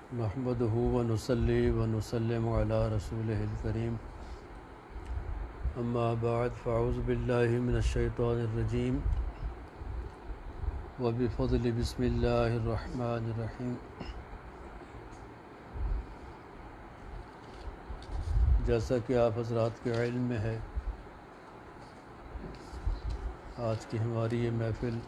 نحمده ونصلي ونسلم على رسوله الكريم اما بعد فاعوذ بالله من الشيطان الرجيم وبفضل بسم الله الرحمن الرحيم۔ جیسا کہ آپ حضرات کے علم میں ہے، آج کی ہماری یہ محفل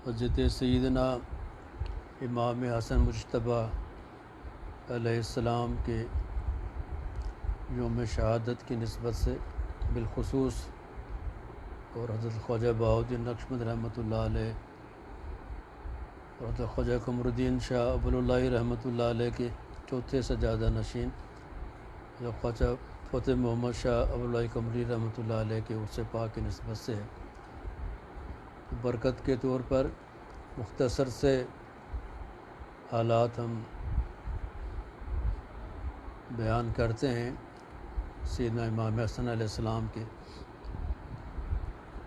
حضرت سیدنا امام حسن مجتبیٰ علیہ السلام کے یوم شہادت کی نسبت سے بالخصوص، اور حضرت خواجہ بہاؤالدین نقشبند رحمۃ اللہ علیہ اور حضرت خواجہ قمر الدین شاہ ابوالعلا رحمۃ اللہ علیہ کے چوتھے سجادہ نشین حضرت خواجہ فتح محمد شاہ ابوالعلا قمری رحمۃ اللہ علیہ کے عرص پاک کی نسبت سے ہے۔ برکت کے طور پر مختصر سے حالات ہم بیان کرتے ہیں سیدنا امام حسن علیہ السلام کے،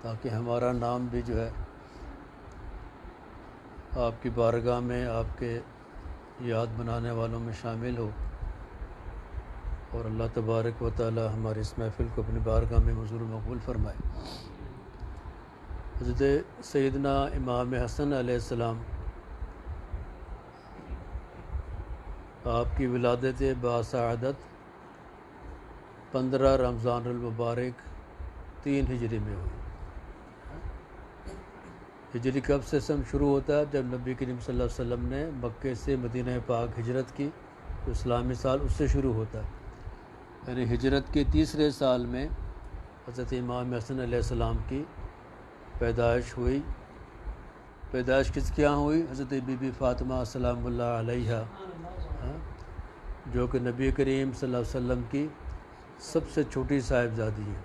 تاکہ ہمارا نام بھی جو ہے آپ کی بارگاہ میں آپ کے یاد بنانے والوں میں شامل ہو، اور اللہ تبارک و تعالی ہماری اس محفل کو اپنی بارگاہ میں منظور و مقبول فرمائے۔ حضرت سیدنا امام حسن علیہ السلام آپ کی ولادت باسعادت 15 رمضان المبارک 3 ہجری میں ہوئی۔ ہجری کب سے سم شروع ہوتا ہے؟ جب نبی کریم صلی اللہ علیہ وسلم نے مکے سے مدینہ پاک ہجرت کی تو اسلامی سال اس سے شروع ہوتا ہے، یعنی ہجرت کے تیسرے سال میں حضرت امام حسن علیہ السلام کی پیدائش ہوئی۔ پیدائش کس کے یہاں ہوئی؟ حضرت بی بی فاطمہ سلام اللہ علیہا، جو کہ نبی کریم صلی اللہ علیہ وسلم کی سب سے چھوٹی صاحبزادی ہے۔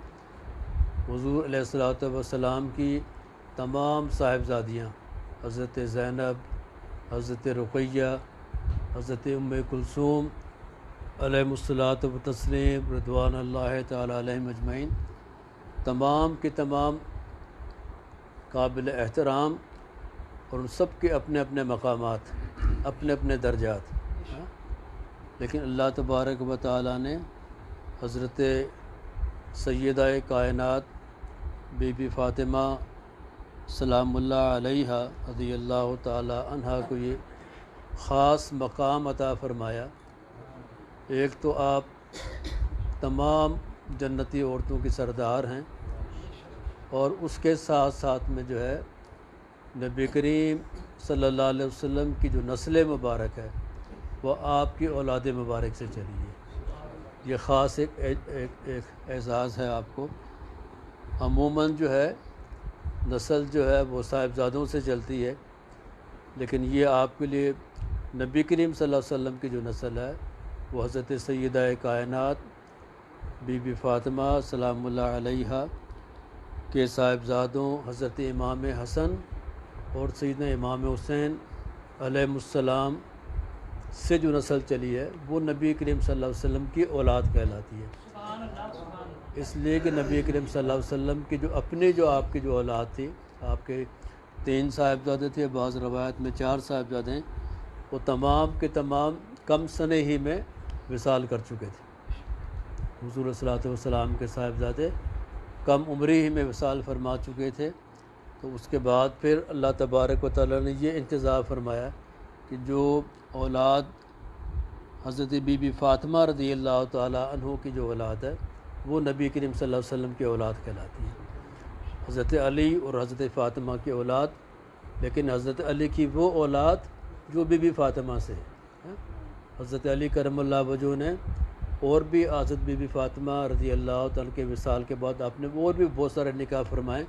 حضور علیہ الصلوۃ والسلام کی تمام صاحبزادیاں حضرت زینب، حضرت رقیہ، حضرت ام کلثوم علیہم الصلوۃ والتسلیم رضوان اللہ تعالی علیہم اجمعین، تمام کے تمام قابل احترام، اور ان سب کے اپنے اپنے مقامات، اپنے اپنے درجات، لیکن اللہ تبارک و تعالی نے حضرت سیدہ کائنات بی بی فاطمہ سلام اللہ علیہا رضی اللہ تعالی عنہا کو یہ خاص مقام عطا فرمایا۔ ایک تو آپ تمام جنتی عورتوں کی سردار ہیں، اور اس کے ساتھ ساتھ میں جو ہے نبی کریم صلی اللہ علیہ وسلم کی جو نسل مبارک ہے وہ آپ کی اولاد مبارک سے چلی ہے۔ یہ خاص ایک اعزاز ہے آپ کو۔ عموماً جو ہے نسل جو ہے وہ صاحبزادوں سے چلتی ہے، لیکن یہ آپ کے لیے نبی کریم صلی اللہ علیہ وسلم کی جو نسل ہے وہ حضرت سیدہ کائنات بی بی فاطمہ سلام اللہ علیہا کے صاحبزادوں حضرت امام حسن اور سیدنا امام حسین علیہ السلام سے جو نسل چلی ہے وہ نبی کریم صلی اللہ علیہ وسلم کی اولاد کہلاتی ہے۔ اس لیے کہ نبی کریم صلی اللہ علیہ وسلم کی جو آپ کی جو اولاد تھی، آپ کے 3 صاحبزادے تھے، بعض روایت میں 4 صاحبزادے ہیں، وہ تمام کے تمام کم سنے ہی میں وصال کر چکے تھے۔ حضور صلی اللہ علیہ وسلم کے صاحبزادے کم عمری ہی میں وصال فرما چکے تھے، تو اس کے بعد پھر اللہ تبارک و تعالیٰ نے یہ انتظام فرمایا کہ جو اولاد حضرت بی بی فاطمہ رضی اللہ تعالیٰ عنہ کی جو اولاد ہے وہ نبی کریم صلی اللہ علیہ وسلم کی اولاد کہلاتی ہے۔ حضرت علی اور حضرت فاطمہ کی اولاد، لیکن حضرت علی کی وہ اولاد جو بی بی فاطمہ سے ہے۔ حضرت علی کرم اللہ وجہ نے اور بھی حضرت بی بی فاطمہ رضی اللہ تعالیٰ کے وصال کے بعد آپ نے اور بھی بہت سارے نکاح فرمائے،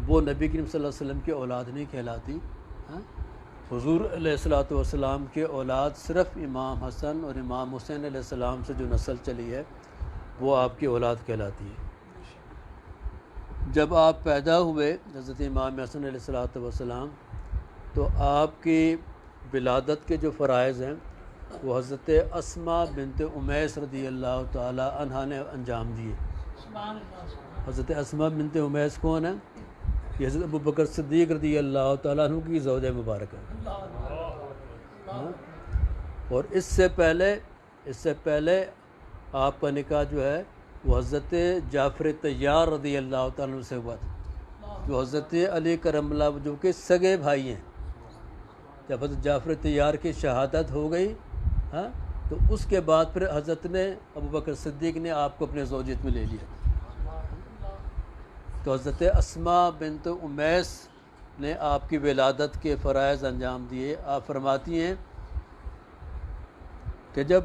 وہ نبی کریم صلی اللہ علیہ وسلم کی اولاد نہیں کہلاتی۔ حضور علیہ الصلوۃ والسلام کے اولاد صرف امام حسن اور امام حسین علیہ السلام سے جو نسل چلی ہے وہ آپ کی اولاد کہلاتی ہے۔ جب آپ پیدا ہوئے حضرت امام حسن علیہ السلام تو آپ کی ولادت کے جو فرائض ہیں وہ حضرت اسماء بنت امیس رضی اللہ تعالی عنہا نے انجام دیے۔ حضرت اسماء بنت امیس کون ہے؟ یہ حضرت ابوبکر صدیق رضی اللہ تعالیٰ عنہ کی زوجہ مبارک ہے۔ اور اس سے پہلے آپ کا نکاح جو ہے وہ حضرت جعفر طیار رضی اللہ تعالیٰ عنہ سے ہوا تھا، جو حضرت علی کرم اللہ وجہ کے سگے بھائی ہیں۔ جب حضرت جعفر طیار کی شہادت ہو گئی تو اس کے بعد پھر حضرت نے ابوبکر صدیق نے آپ کو اپنے زوجیت میں لے لیا۔ تو حضرت اسماء بنت امیس نے آپ کی ولادت کے فرائض انجام دیے۔ آپ فرماتی ہیں کہ جب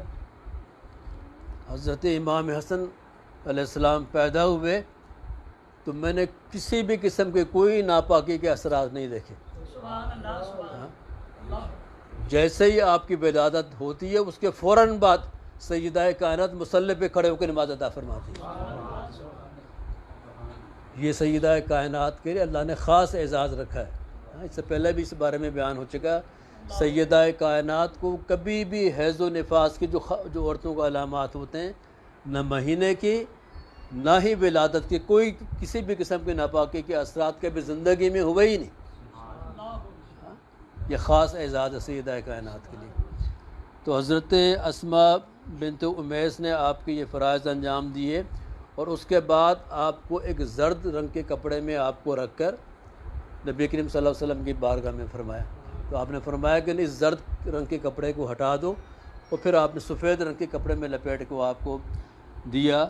حضرت امام حسن علیہ السلام پیدا ہوئے تو میں نے کسی بھی قسم کے کوئی ناپاکی کے اثرات نہیں دیکھے۔ جیسے ہی آپ کی ولادت ہوتی ہے اس کے فوراً بعد سیدہ کائنات مصلی پہ کھڑے ہو کے نماز ادا فرماتی ہیں۔ یہ سیدہ کائنات کے لیے اللہ نے خاص اعزاز رکھا ہے۔ اس سے پہلے بھی اس بارے میں بیان ہو چکا، سیدہ کائنات کو کبھی بھی حیض و نفاس کی جو عورتوں کو علامات ہوتے ہیں، نہ مہینے کی نہ ہی ولادت کی کوئی کسی بھی قسم کے ناپاکی کے اثرات کبھی زندگی میں ہوئے ہی نہیں۔ یہ خاص اعزاز ہے سیدہ کائنات کے لیے۔ تو حضرت اسماء بنت امیس نے آپ کے یہ فرائض انجام دیے، اور اس کے بعد آپ کو ایک زرد رنگ کے کپڑے میں آپ کو رکھ کر نبی کریم صلی اللہ علیہ وسلم کی بارگاہ میں فرمایا۔ تو آپ نے فرمایا کہ اس زرد رنگ کے کپڑے کو ہٹا دو، اور پھر آپ نے سفید رنگ کے کپڑے میں لپیٹ کو آپ کو دیا۔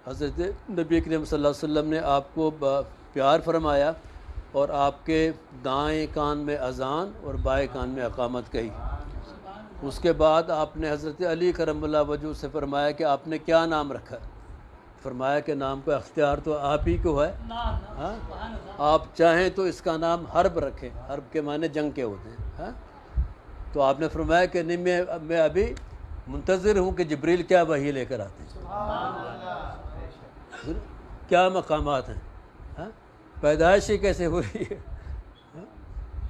حضرت نبی کریم صلی اللہ علیہ وسلم نے آپ کو پیار فرمایا، اور آپ کے دائیں کان میں اذان اور بائیں کان میں اقامت کہی۔ اس کے بعد آپ نے حضرت علی کرم اللہ وجہ سے فرمایا کہ آپ نے کیا نام رکھا؟ فرمایا کہ نام کا اختیار تو آپ ہی کو ہے، آپ چاہیں تو اس کا نام حرب رکھیں۔ حرب کے معنی جنگ کے ہوتے ہیں۔ تو آپ نے فرمایا کہ نہیں، میں ابھی منتظر ہوں کہ جبریل کیا وحی لے کر آتے ہیں، کیا مقامات ہیں، پیدائش ہی کیسے ہو رہی ہے،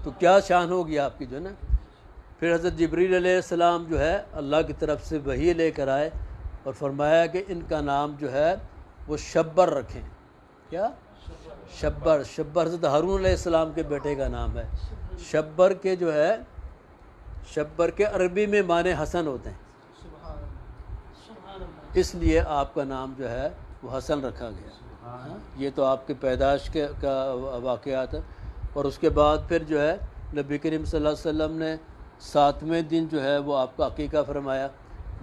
تو کیا شان ہوگی آپ کی جو ہے نا۔ پھر حضرت جبریل علیہ السلام جو ہے اللہ کی طرف سے وحی لے کر آئے اور فرمایا کہ ان کا نام جو ہے وہ شبر رکھیں۔ کیا؟ شبر حضرت ہارون علیہ السلام کے بیٹے کا نام ہے۔ شبر کے جو ہے، شبر کے عربی میں معنی حسن ہوتے ہیں، اس لیے آپ کا نام جو ہے وہ حسن رکھا گیا۔ یہ تو آپ کے پیدائش کا واقعات ہے۔ اور اس کے بعد پھر جو ہے نبی کریم صلی اللہ علیہ وسلم نے 7ویں دن جو ہے وہ آپ کا عقیقہ فرمایا،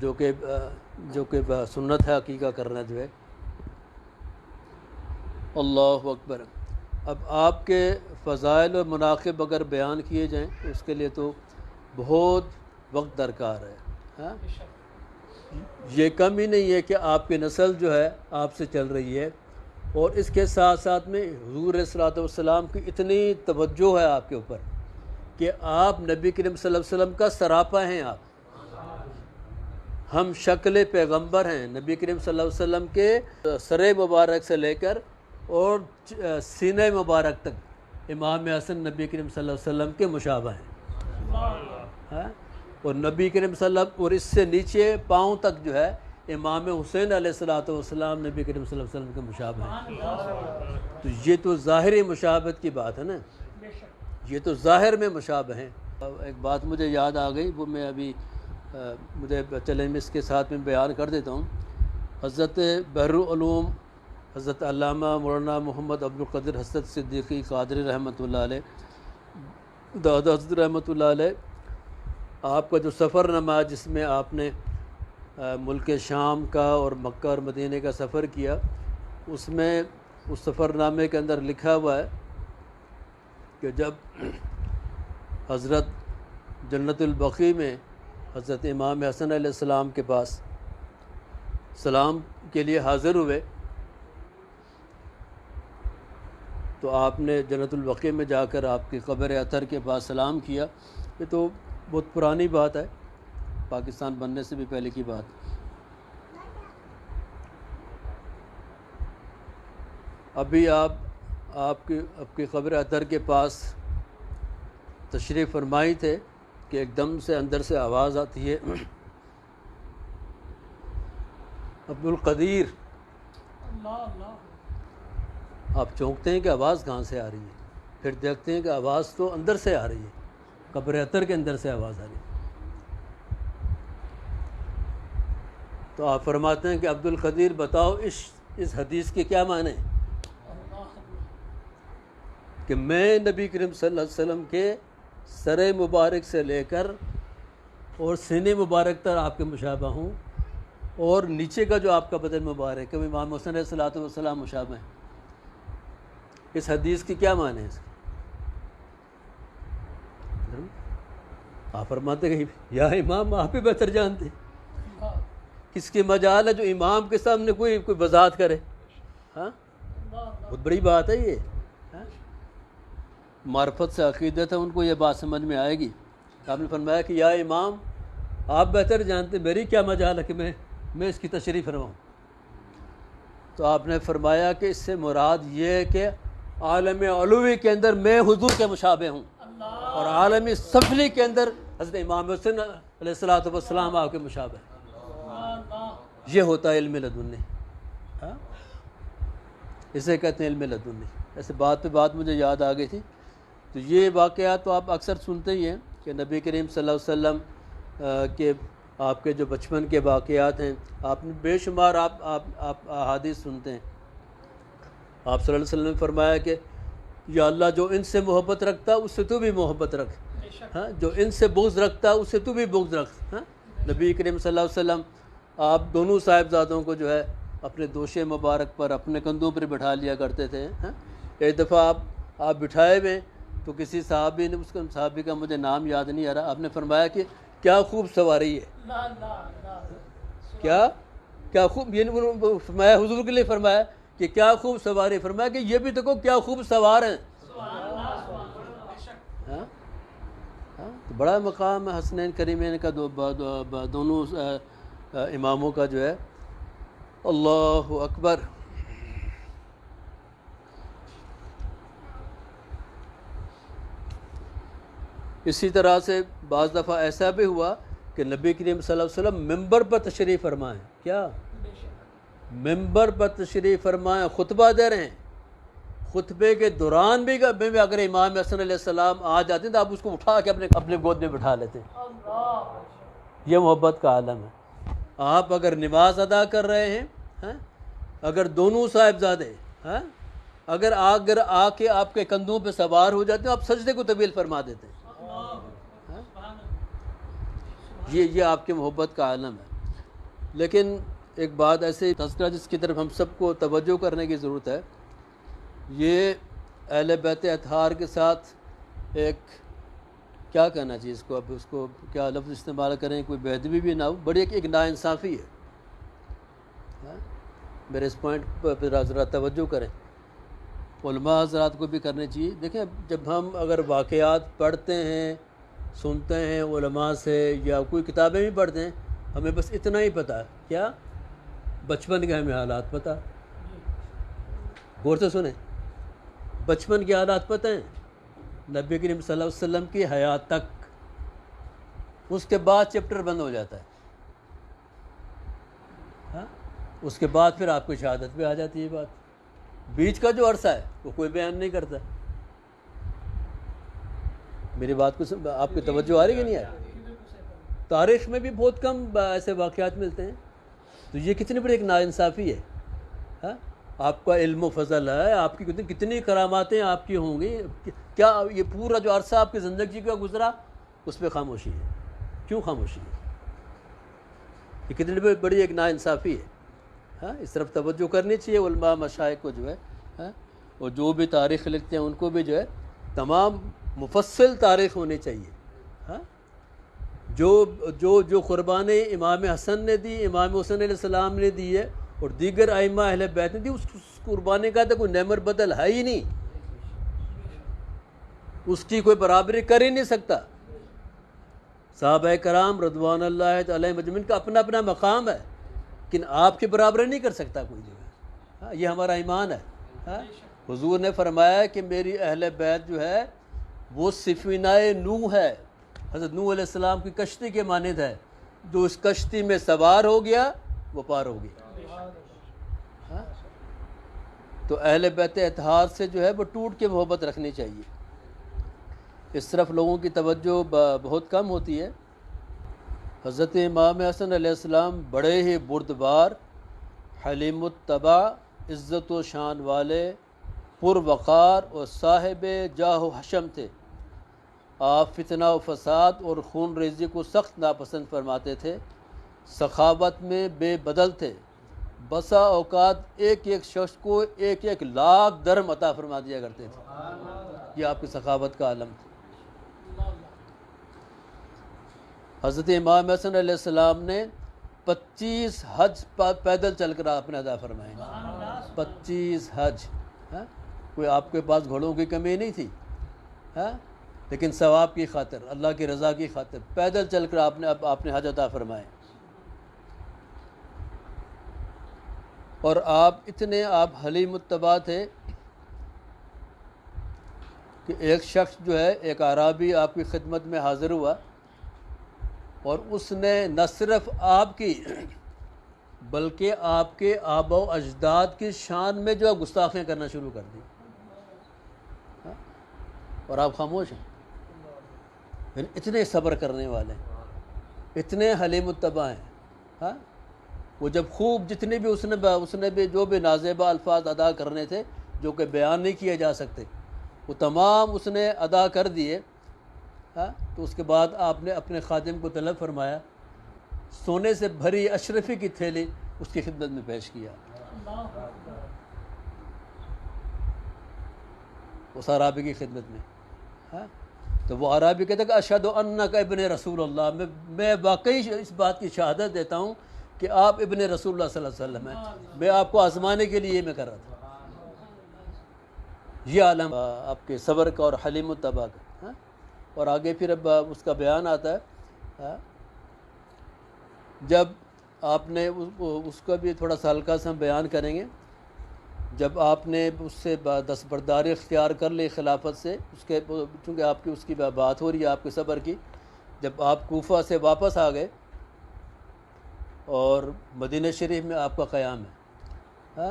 جو کہ سنت ہے عقیقہ کرنا جو ہے۔ اللہ اکبر۔ اب آپ کے فضائل و مناقب اگر بیان کیے جائیں تو اس کے لیے تو بہت وقت درکار ہے۔ یہ کم ہی نہیں ہے کہ آپ کی نسل جو ہے آپ سے چل رہی ہے، اور اس کے ساتھ ساتھ میں حضور علیہ الصلوۃ والسلام کی اتنی توجہ ہے آپ کے اوپر کہ آپ نبی کریم صلی اللہ علیہ وسلم کا سراپا ہیں۔ آپ ہم شکل پیغمبر ہیں، نبی کریم صلی اللہ علیہ وسلم کے سر مبارک سے لے کر اور سینہ مبارک تک امام حسن نبی کریم صلی اللہ علیہ وسلم کے مشابہ ہیں، اور نبی کریم صلی اللہ علیہ وسلم اور اس سے نیچے پاؤں تک جو ہے امام حسین علیہ الصلوۃ والسلام نبی کریم صلی اللہ علیہ وسلم کے مشابہ ہیں۔ تو یہ تو ظاہری مشابہت کی بات ہے نا، یہ تو ظاہر میں مشابہ ہیں۔ ایک بات مجھے یاد آ گئی، وہ میں ابھی مجھے چلیں اس کے ساتھ میں بیان کر دیتا ہوں۔ حضرت بحرالعلوم حضرت علامہ مولانا محمد عبدالقادر حضرت صدیقی قادری رحمۃ اللہ علیہ، دادا حضرت رحمۃ اللہ علیہ، آپ کا جو سفر نامہ جس میں آپ نے ملک شام کا اور مکہ اور مدینہ کا سفر کیا، اس میں اس سفر نامے کے اندر لکھا ہوا ہے کہ جب حضرت جنت البقیع میں حضرت امام حسن علیہ السلام کے پاس سلام کے لیے حاضر ہوئے تو آپ نے جنت البقیع میں جا کر آپ کی قبر اطہر کے پاس سلام کیا۔ یہ تو بہت پرانی بات ہے، پاکستان بننے سے بھی پہلے کی بات۔ ابھی آپ کی قبر اطہر کے پاس تشریف فرمائی تھے کہ ایک دم سے اندر سے آواز آتی ہے عبد القدیر. آپ چونکتے ہیں کہ آواز کہاں سے آ رہی ہے، پھر دیکھتے ہیں کہ آواز تو اندر سے آ رہی ہے، قبر اطہر کے اندر سے آواز آ رہی ہے. تو آپ فرماتے ہیں کہ عبد القدیر بتاؤ اس حدیث کے کیا معنی ہیں؟ کہ میں نبی کریم صلی اللہ علیہ وسلم کے سر مبارک سے لے کر اور سینے مبارک تک آپ کے مشابہ ہوں، اور نیچے کا جو آپ کا بدن مبارک ہے امام حسن علیہ الصلوۃ والسلام مشابہ ہیں. اس حدیث کی کیا معنی ہے اس کی؟ آپ فرماتے ہیں یا امام آپ ہی بہتر جانتے ہیں. کس کی مجال ہے جو امام کے سامنے کوئی وضاحت کرے؟ ہاں بہت بڑی بات ہے یہ. معرفت سے عقیدت ہے ان کو یہ بات سمجھ میں آئے گی. آپ نے فرمایا کہ یا امام آپ بہتر جانتے، میری کیا مجال ہے کہ میں اس کی تشریح فرماؤں. تو آپ نے فرمایا کہ اس سے مراد یہ ہے کہ عالم علوی کے اندر میں حضور کے مشابہ ہوں، اور عالم سفلی کے اندر حضرت امام حسن علیہ الصلوۃ والسلام آپ کے مشابہ ہیں. یہ ہوتا ہے علم لدنی. ہاں اسے کہتے ہیں علم لدنی. ایسے بات پہ بات مجھے یاد آ گئی تھی. تو یہ واقعات تو آپ اکثر سنتے ہی ہیں کہ نبی کریم صلی اللہ علیہ وسلم کے آپ کے جو بچپن کے واقعات ہیں، آپ نے بے شمار آپ احادیث سنتے ہیں. آپ صلی اللہ علیہ وسلم نے فرمایا کہ یا اللہ جو ان سے محبت رکھتا اس سے تو بھی محبت رکھ، ہاں جو ان سے بغض رکھتا اس سے تو بھی بغض رکھ. ہاں نبی کریم صلی اللہ علیہ وسلم آپ دونوں صاحبزادوں کو جو ہے اپنے دوشے مبارک پر اپنے کندھوں پر بٹھا لیا کرتے تھے. ہاں ایک دفعہ آپ بٹھائے ہوئے تو کسی صحابی نے، اس صحابی کا مجھے نام یاد نہیں آ رہا، آپ نے فرمایا کہ کیا خوب سواری ہے، کیا خوب، یہ فرمایا حضور کے لیے فرمایا کہ کیا خوب سواری، فرمایا کہ یہ بھی دیکھو کیا خوب سوار ہیں. ہاں تو بڑا مقام ہے حسنین کریمین کا دونوں اماموں کا جو ہے. اللہ اکبر. اسی طرح سے بعض دفعہ ایسا بھی ہوا کہ نبی کریم صلی اللہ علیہ وسلم ممبر پر تشریف فرمائیں. کیا ممبر پر تشریف فرمائیں، خطبہ دے رہے ہیں، خطبے کے دوران بھی اگر امام حسن علیہ السلام آ جاتے ہیں تو آپ اس کو اٹھا کے اپنے گود میں بٹھا لیتے ہیں. یہ محبت کا عالم ہے. آپ اگر نماز ادا کر رہے ہیں، اگر دونوں صاحبزادے اگر آ کے آپ کے کندھوں پہ سوار ہو جاتے ہیں، آپ سجدے کو طویل فرما دیتے ہیں. یہ آپ کی محبت کا عالم ہے. لیکن ایک بات ایسے تذکرہ جس کی طرف ہم سب کو توجہ کرنے کی ضرورت ہے، یہ اہل بیت اطہار کے ساتھ ایک کیا کہنا چاہیے اس کو، اب اس کو کیا لفظ استعمال کریں، کوئی بے ادبی بھی نہ ہو، بڑی ایک ناانصافی ہے. میرے اس پوائنٹ پر ذرا توجہ کریں، علماء حضرات کو بھی کرنے چاہیے. دیکھیں جب ہم اگر واقعات پڑھتے ہیں، سنتے ہیں علماء سے، یا کوئی کتابیں بھی پڑھتے ہیں، ہمیں بس اتنا ہی پتہ ہے، کیا بچپن کے ہمیں حالات پتہ. غور سے سنیں، بچپن کے حالات پتہ ہیں نبی کریم صلی اللہ علیہ وسلم کی حیات تک. اس کے بعد چیپٹر بند ہو جاتا ہے. اس کے بعد پھر آپ کو شہادت پہ آ جاتی ہے. بات بیچ کا جو عرصہ ہے وہ کوئی بیان نہیں کرتا. میری بات کو آپ کی توجہ آ رہی کہ نہیں آ رہی؟ تاریخ میں بھی بہت کم ایسے واقعات ملتے ہیں. تو یہ کتنی بڑی ایک ناانصافی ہے. آپ کا علم و فضل ہے، آپ کی کتنی کراماتیں آپ کی ہوں گی، کیا یہ پورا جو عرصہ آپ کی زندگی کا گزرا اس پہ خاموشی ہے؟ کیوں خاموشی ہے؟ یہ کتنی بڑی ایک ناانصافی ہے. اس طرف توجہ کرنی چاہیے علماء مشائخ کو جو ہے، اور جو بھی تاریخ لکھتے ہیں ان کو بھی جو ہے تمام مفصل تاریخ ہونی چاہیے. جو قربانی امام حسن نے دی، امام حسن علیہ السلام نے دی ہے، اور دیگر ائمہ اہل بیت نے دی، اس قربانی کا تو کوئی نعمت بدل ہے ہی نہیں. اس کی کوئی برابری کر ہی نہیں سکتا. صحابہ کرام رضوان اللہ علیہ مجمعین کا اپنا اپنا مقام ہے، لیکن آپ کی برابری نہیں کر سکتا کوئی جو ہے. یہ ہمارا ایمان ہے. حضور نے فرمایا کہ میری اہل بیت جو ہے وہ سفینہ نوح ہے، حضرت نوح علیہ السلام کی کشتی کے مانند ہے. جو اس کشتی میں سوار ہو گیا وہ پار ہوگی. ہاں؟ تو اہل بیت اتحاد سے جو ہے وہ ٹوٹ کے محبت رکھنی چاہیے. اس طرف لوگوں کی توجہ بہت کم ہوتی ہے. حضرت امام حسن علیہ السلام بڑے ہی بردبار، حلیم الطبع، عزت و شان والے، پروقار اور صاحب جاہ و حشم تھے. آپ فتنہ و فساد اور خون ریزی کو سخت ناپسند فرماتے تھے. سخاوت میں بے بدل تھے. بسا اوقات ایک ایک شخص کو 1,00,000 درہم عطا فرما دیا کرتے تھے. یہ آپ کی سخاوت کا علم تھا. حضرت امام حسن علیہ السلام نے 25 حج پیدل چل کر آپ نے ادا فرمائے. 25 حج. کوئی آپ کے پاس گھوڑوں کی کمی نہیں تھی، لیکن ثواب کی خاطر، اللہ کی رضا کی خاطر پیدل چل کر آپ نے حج عطا فرمائے. اور آپ حلیم الطبع تھے کہ ایک شخص جو ہے، ایک اعرابی آپ کی خدمت میں حاضر ہوا اور اس نے نہ صرف آپ کی بلکہ آپ کے آبا و اجداد کی شان میں جو ہے گستاخیاں کرنا شروع کر دی. اور آپ خاموش ہیں. یعنی اتنے صبر کرنے والے ہیں، اتنے حلیم الطبع ہیں. وہ جب خوب جتنے بھی اس نے بھی جو بھی نازیبہ الفاظ ادا کرنے تھے جو کہ بیان نہیں کیے جا سکتے، وہ تمام اس نے ادا کر دیے. تو اس کے بعد آپ نے اپنے خادم کو طلب فرمایا، سونے سے بھری اشرفی کی تھیلی اس کی خدمت میں پیش کیا. اس عرابی کی خدمت میں. تو وہ عرابی کہتا کہ اشہد انک ابن رسول اللہ، میں واقعی اس بات کی شہادت دیتا ہوں کہ آپ ابن رسول اللہ صلی اللہ علیہ وسلم ہیں. میں آپ کو آزمانے کے لیے میں کر رہا تھا. یہ عالم آپ کے صبر کا اور حلیم الطبع کا. اور آگے پھر اب اس کا بیان آتا ہے. جب آپ نے اس کا بھی تھوڑا سا ہلکا سا بیان کریں گے. جب آپ نے اس سے دستبرداری اختیار کر لی خلافت سے، چونکہ آپ کی اس کی بات ہو رہی ہے آپ کے صبر کی. جب آپ کوفہ سے واپس آ گئے اور مدینہ شریف میں آپ کا قیام ہے،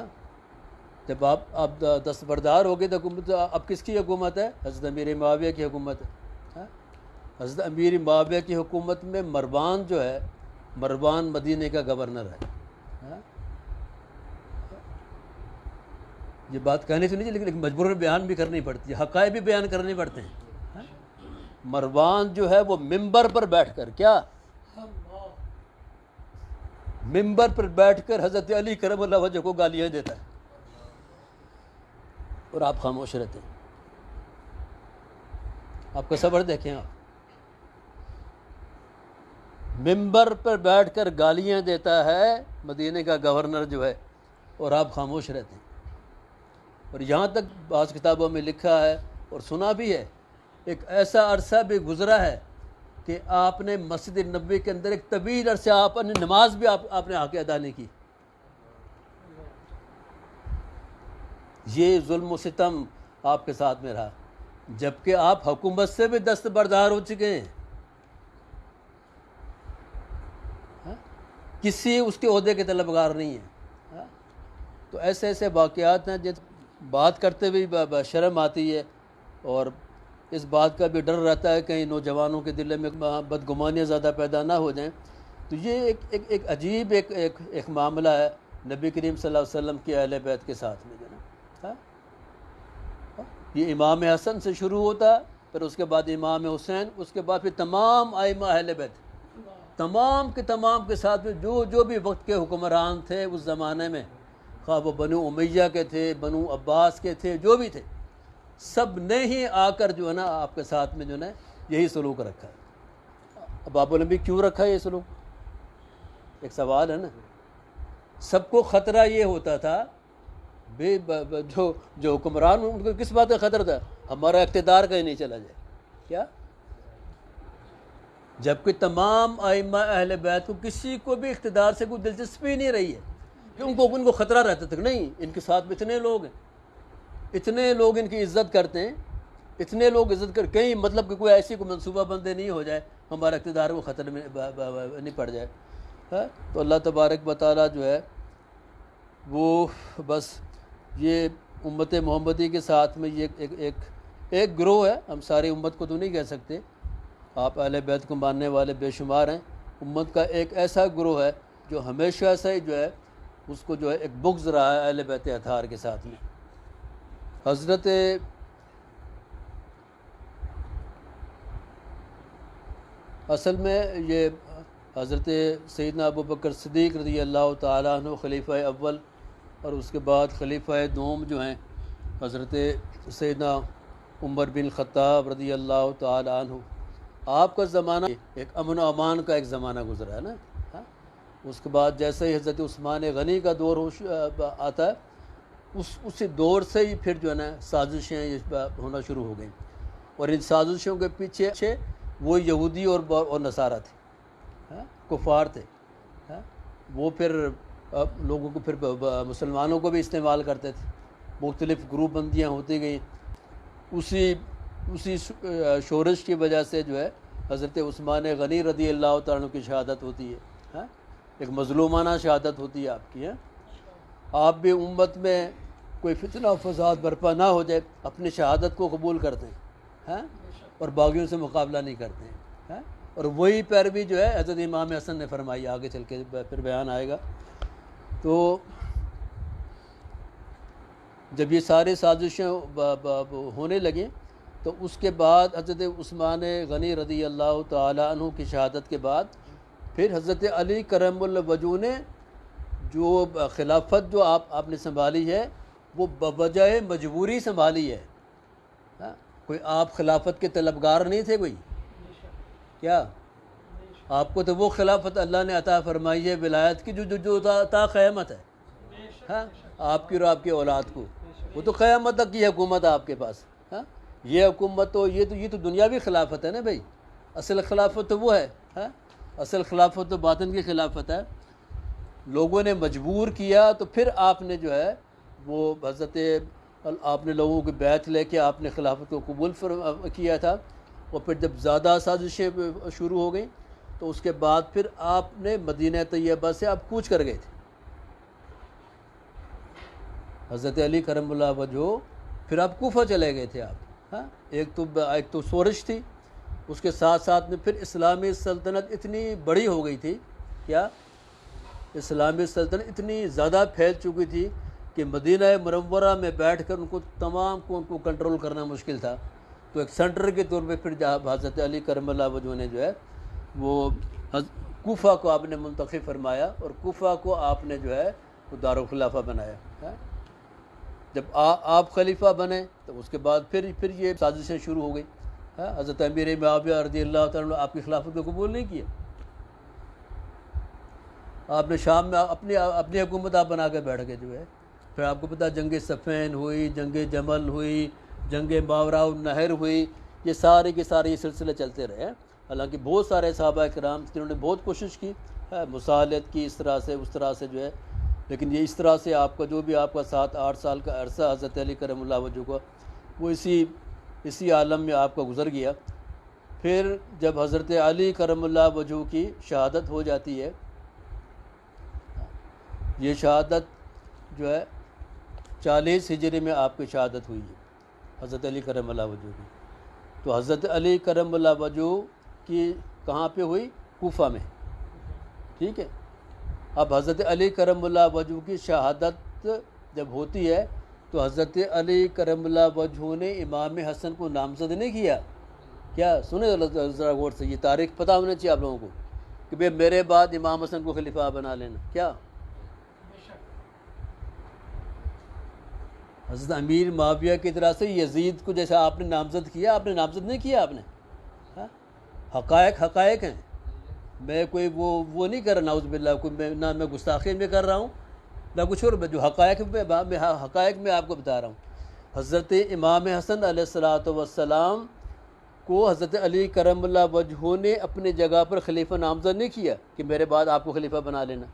جب آپ دستبردار ہو گئے تو حکومت اب کس کی حکومت ہے؟ حضرت امیر معاویہ کی حکومت ہے. حضرت امیر معاویہ کی حکومت میں مروان جو ہے، مروان مدینہ کا گورنر ہے. یہ بات کہنی تو نہیں چاہیے، لیکن مجبوراً بیان بھی کرنی پڑتی ہے، حقائق بھی بیان کرنے پڑتے ہیں. مروان جو ہے وہ ممبر پر بیٹھ کر ممبر پر بیٹھ کر حضرت علی کرم اللہ وجہ کو گالیاں دیتا ہے اور آپ خاموش رہتے ہیں. آپ کا صبر دیکھیں. آپ ممبر پر بیٹھ کر گالیاں دیتا ہے مدینہ کا گورنر جو ہے، اور آپ خاموش رہتے ہیں. اور یہاں تک بعض کتابوں میں لکھا ہے اور سنا بھی ہے، ایک ایسا عرصہ بھی گزرا ہے کہ آپ نے مسجد نبوی کے اندر ایک طویل عرصے آپ نے نماز بھی آپ نے آ کے ادا نہیں کی. یہ ظلم و ستم آپ کے ساتھ میں رہا، جبکہ آپ حکومت سے بھی دستبردار ہو چکے ہیں. کسی اس کے عہدے کے طلبگار نہیں ہیں. تو ایسے ایسے واقعات ہیں جس بات کرتے ہوئے شرم آتی ہے، اور اس بات کا بھی ڈر رہتا ہے کہیں نوجوانوں کے دل میں بدگمانیاں زیادہ پیدا نہ ہو جائیں. تو یہ ایک عجیب ایک معاملہ ہے نبی کریم صلی اللہ علیہ وسلم کی اہل بیت کے ساتھ میں جو نا. یہ امام حسن سے شروع ہوتا، پھر اس کے بعد امام حسین، اس کے بعد پھر تمام ائمہ اہل بیت، تمام کے ساتھ میں جو بھی وقت کے حکمران تھے اس زمانے میں، خواہ وہ بنو امیہ کے تھے، بنو عباس کے تھے، جو بھی تھے، سب نے ہی آ کر جو ہے نا آپ کے ساتھ میں جو ہے نا یہی سلوک رکھا ہے. اب آپ بولیں بھی کیوں رکھا ہے یہ سلوک؟ ایک سوال ہے نا. سب کو خطرہ یہ ہوتا تھا جو حکمران ان کو کس بات کا خطرہ تھا؟ ہمارا اقتدار کہیں نہیں چلا جائے. کیا؟ جبکہ تمام ائمہ اہل بیت کو کسی کو بھی اقتدار سے کوئی دلچسپی نہیں رہی ہے، کہ ان کو خطرہ رہتا تھا کہ نہیں ان کے ساتھ میں اتنے لوگ ہیں، اتنے لوگ ان کی عزت کرتے ہیں، اتنے لوگ عزت کر کہیں مطلب کہ کوئی ایسی کوئی منصوبہ بندی نہیں ہو جائے، ہمارا اقتدار وہ خطرے میں نہیں پڑ جائے. ہے۔ تو اللہ تبارک و تعالیٰ جو ہے وہ بس یہ امت محمدی کے ساتھ میں یہ ایک گروہ ہے، ہم ساری امت کو تو نہیں کہہ سکتے، آپ اہل بیت کو ماننے والے بے شمار ہیں، امت کا ایک ایسا گروہ ہے جو ہمیشہ سے ہی جو ہے اس کو جو ہے ایک بغض رہا ہے اہل بیت اطہار کے ساتھ میں۔ حضرت اصل میں یہ حضرت سیدنا ابو بکر صدیق رضی اللہ تعالیٰ عنہ خلیفہ اول، اور اس کے بعد خلیفہ دوم جو ہیں حضرت سیدنا عمر بن خطاب رضی اللہ تعالیٰ عنہ، آپ کا زمانہ ایک امن و امان کا ایک زمانہ گزرا ہے نا۔ اس کے بعد جیسے ہی حضرت عثمان غنی کا دور آتا ہے، اسی دور سے ہی پھر جو ہے نا سازشیں ہونا شروع ہو گئیں، اور ان سازشوں کے پیچھے وہ یہودی اور نصارہ تھے، کفار تھے، وہ پھر لوگوں کو پھر مسلمانوں کو بھی استعمال کرتے تھے، مختلف گروپ بندیاں ہوتی گئیں۔ اسی شورش کی وجہ سے جو ہے حضرت عثمان غنی رضی اللہ تعالیٰ عنہ کی شہادت ہوتی ہے، ایک مظلومانہ شہادت ہوتی ہے آپ کی۔ آپ بھی امت میں کوئی فتنہ و فساد برپا نہ ہو جائے، اپنی شہادت کو قبول کرتے ہیں اور باغیوں سے مقابلہ نہیں کرتے ہیں، اور وہی پیروی جو ہے حضرت امام حسن نے فرمائی، آگے چل کے پھر بیان آئے گا۔ تو جب یہ سارے سازشیں ہونے لگیں تو اس کے بعد حضرت عثمان غنی رضی اللہ تعالیٰ عنہ کی شہادت کے بعد پھر حضرت علی کرم الوجہ نے جو خلافت جو آپ نے سنبھالی ہے وہ بوجہ مجبوری سنبھالی ہے، کوئی آپ خلافت کے طلبگار نہیں تھے کوئی، کیا آپ کو تو وہ خلافت اللہ نے عطا فرمائی ہے ولایت کی جو تا قیامت ہے، آپ کی اور آپ کی اولاد کو، وہ تو قیامت تک کی حکومت ہے آپ کے پاس۔ یہ حکومت تو یہ تو دنیاوی خلافت ہے نا بھائی، اصل خلافت تو وہ ہے، اصل خلافت تو باطن کی خلافت ہے۔ لوگوں نے مجبور کیا تو پھر آپ نے جو ہے وہ حضرت آپ نے لوگوں کی بیعت لے کے آپ نے خلافت کو قبول کیا تھا، اور پھر جب زیادہ سازشیں شروع ہو گئیں تو اس کے بعد پھر آپ نے مدینہ طیبہ سے آپ کوچ کر گئے تھے، حضرت علی کرم اللہ وجہ، پھر آپ کوفہ چلے گئے تھے آپ۔ ایک تو سورش تھی، اس کے ساتھ ساتھ میں پھر اسلامی سلطنت اتنی بڑی ہو گئی تھی، کیا اسلامی سلطنت اتنی زیادہ پھیل چکی تھی کہ مدینہ منورہ میں بیٹھ کر ان کو تمام کو کنٹرول کرنا مشکل تھا۔ تو ایک سینٹر کے طور پہ پھر حضرت علی کرم اللہ وجہ نے جو ہے وہ کوفہ کو آپ نے منتخب فرمایا، اور کوفہ کو آپ نے جو ہے وہ دارالخلافہ بنایا۔ جب آپ خلیفہ بنے تو اس کے بعد پھر یہ سازشیں شروع ہو گئی۔ حضرت امیر معاویہ رضی اللہ تعالیٰ عنہ آپ کی خلافت کو قبول نہیں کیا، آپ نے شام میں اپنی حکومت آپ بنا کے بیٹھ گئے جو ہے۔ پھر آپ کو پتہ جنگ صفین ہوئی، جنگ جمل ہوئی، جنگ ماوراء النہر ہوئی، یہ سارے کے سارے یہ سلسلے چلتے رہے۔ حالانکہ بہت سارے صحابہ کرام جنہوں نے بہت کوشش کی مصالحت کی، اس طرح سے جو ہے، لیکن یہ اس طرح سے آپ کا جو بھی آپ کا 7-8 سال کا عرصہ حضرت علی کرم اللہ وجہ کا وہ اسی عالم میں آپ کا گزر گیا۔ پھر جب حضرت علی کرم اللہ وجہ کی شہادت ہو جاتی ہے، یہ شہادت جو ہے 40 ہجری میں آپ کی شہادت ہوئی ہے حضرت علی کرم اللہ وجہ کی۔ تو حضرت علی کرم اللہ وجہ کی کہاں پہ ہوئی؟ کوفہ میں، ٹھیک ہے۔ اب حضرت علی کرم اللہ وجہ کی شہادت جب ہوتی ہے تو حضرت علی کرم اللہ وجہ نے امام حسن کو نامزد نہیں کیا، کیا سنیں ذرا غور سے، یہ تاریخ پتہ ہونا چاہیے آپ لوگوں کو کہ بھئی میرے بعد امام حسن کو خلیفہ بنا لینا، کیا حضرت امیر معاویہ کی طرح سے یزید کو جیسا آپ نے نامزد کیا، آپ نے نامزد نہیں کیا، آپ نے حقائق ہیں، میں کوئی وہ نہیں کر رہا، نعوذ باللہ، نہ میں گستاخی میں کر رہا ہوں نہ کچھ اور، جو حقائق میں آپ کو بتا رہا ہوں۔ حضرت امام حسن علیہ الصلوۃ والسلام کو حضرت علی کرم اللہ وجہ نے اپنی جگہ پر خلیفہ نامزد نہیں کیا کہ میرے بعد آپ کو خلیفہ بنا لینا۔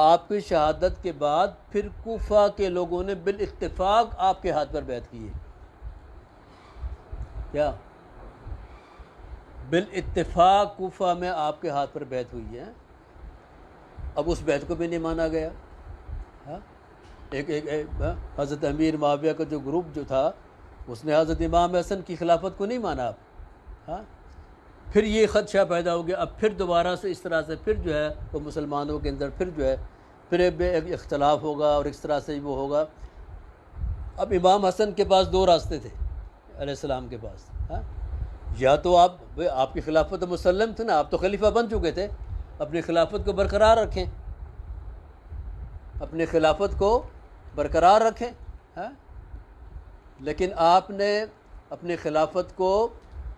آپ کی شہادت کے بعد پھر کوفہ کے لوگوں نے بالاتفاق آپ کے ہاتھ پر بیعت کی ہے، کیا بالاتفاق کوفہ میں آپ کے ہاتھ پر بیعت ہوئی ہے۔ اب اس بیعت کو بھی نہیں مانا گیا. ہاں حضرت امیر معاویہ کا جو گروپ جو تھا اس نے حضرت امام حسن کی خلافت کو نہیں مانا. اب ہاں پھر یہ خدشہ پیدا ہو گیا. اب پھر دوبارہ سے اس طرح سے پھر جو ہے وہ مسلمانوں کے اندر پھر جو ہے پھر ایک اختلاف ہوگا اور اس طرح سے وہ ہوگا. اب امام حسن کے پاس دو راستے تھے علیہ السلام کے پاس. ہاں یا تو آپ کی خلافت مسلم تھی نا, آپ تو خلیفہ بن چکے تھے, اپنی خلافت کو برقرار رکھیں, اپنی خلافت کو برقرار رکھیں. ہاں لیکن آپ نے اپنی خلافت کو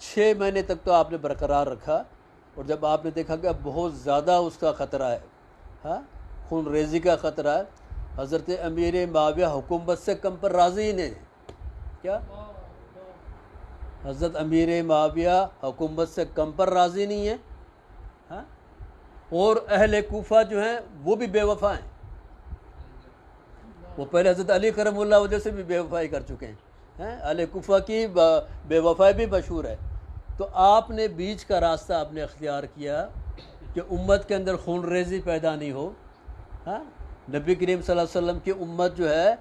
6 مہینے تک تو آپ نے برقرار رکھا, اور جب آپ نے دیکھا کہ اب بہت زیادہ اس کا خطرہ ہے, ہاں خون ریزی کا خطرہ ہے, حضرت امیر معاویہ حکومت سے کم پر راضی ہی نہیں. کیا حضرت امیر معاویہ حکومت سے کم پر راضی نہیں ہے. ہاں اور اہل کوفہ جو ہیں وہ بھی بے وفا ہیں. وہ پہلے حضرت علی کرم اللہ وجہ سے بھی بے وفائی کر چکے ہیں. اہل کوفہ کی بے وفائی بھی مشہور ہے. تو آپ نے بیچ کا راستہ آپ نے اختیار کیا کہ امت کے اندر خون ریزی پیدا نہیں ہو. ہاں نبی کریم صلی اللہ علیہ وسلم کی امت جو ہے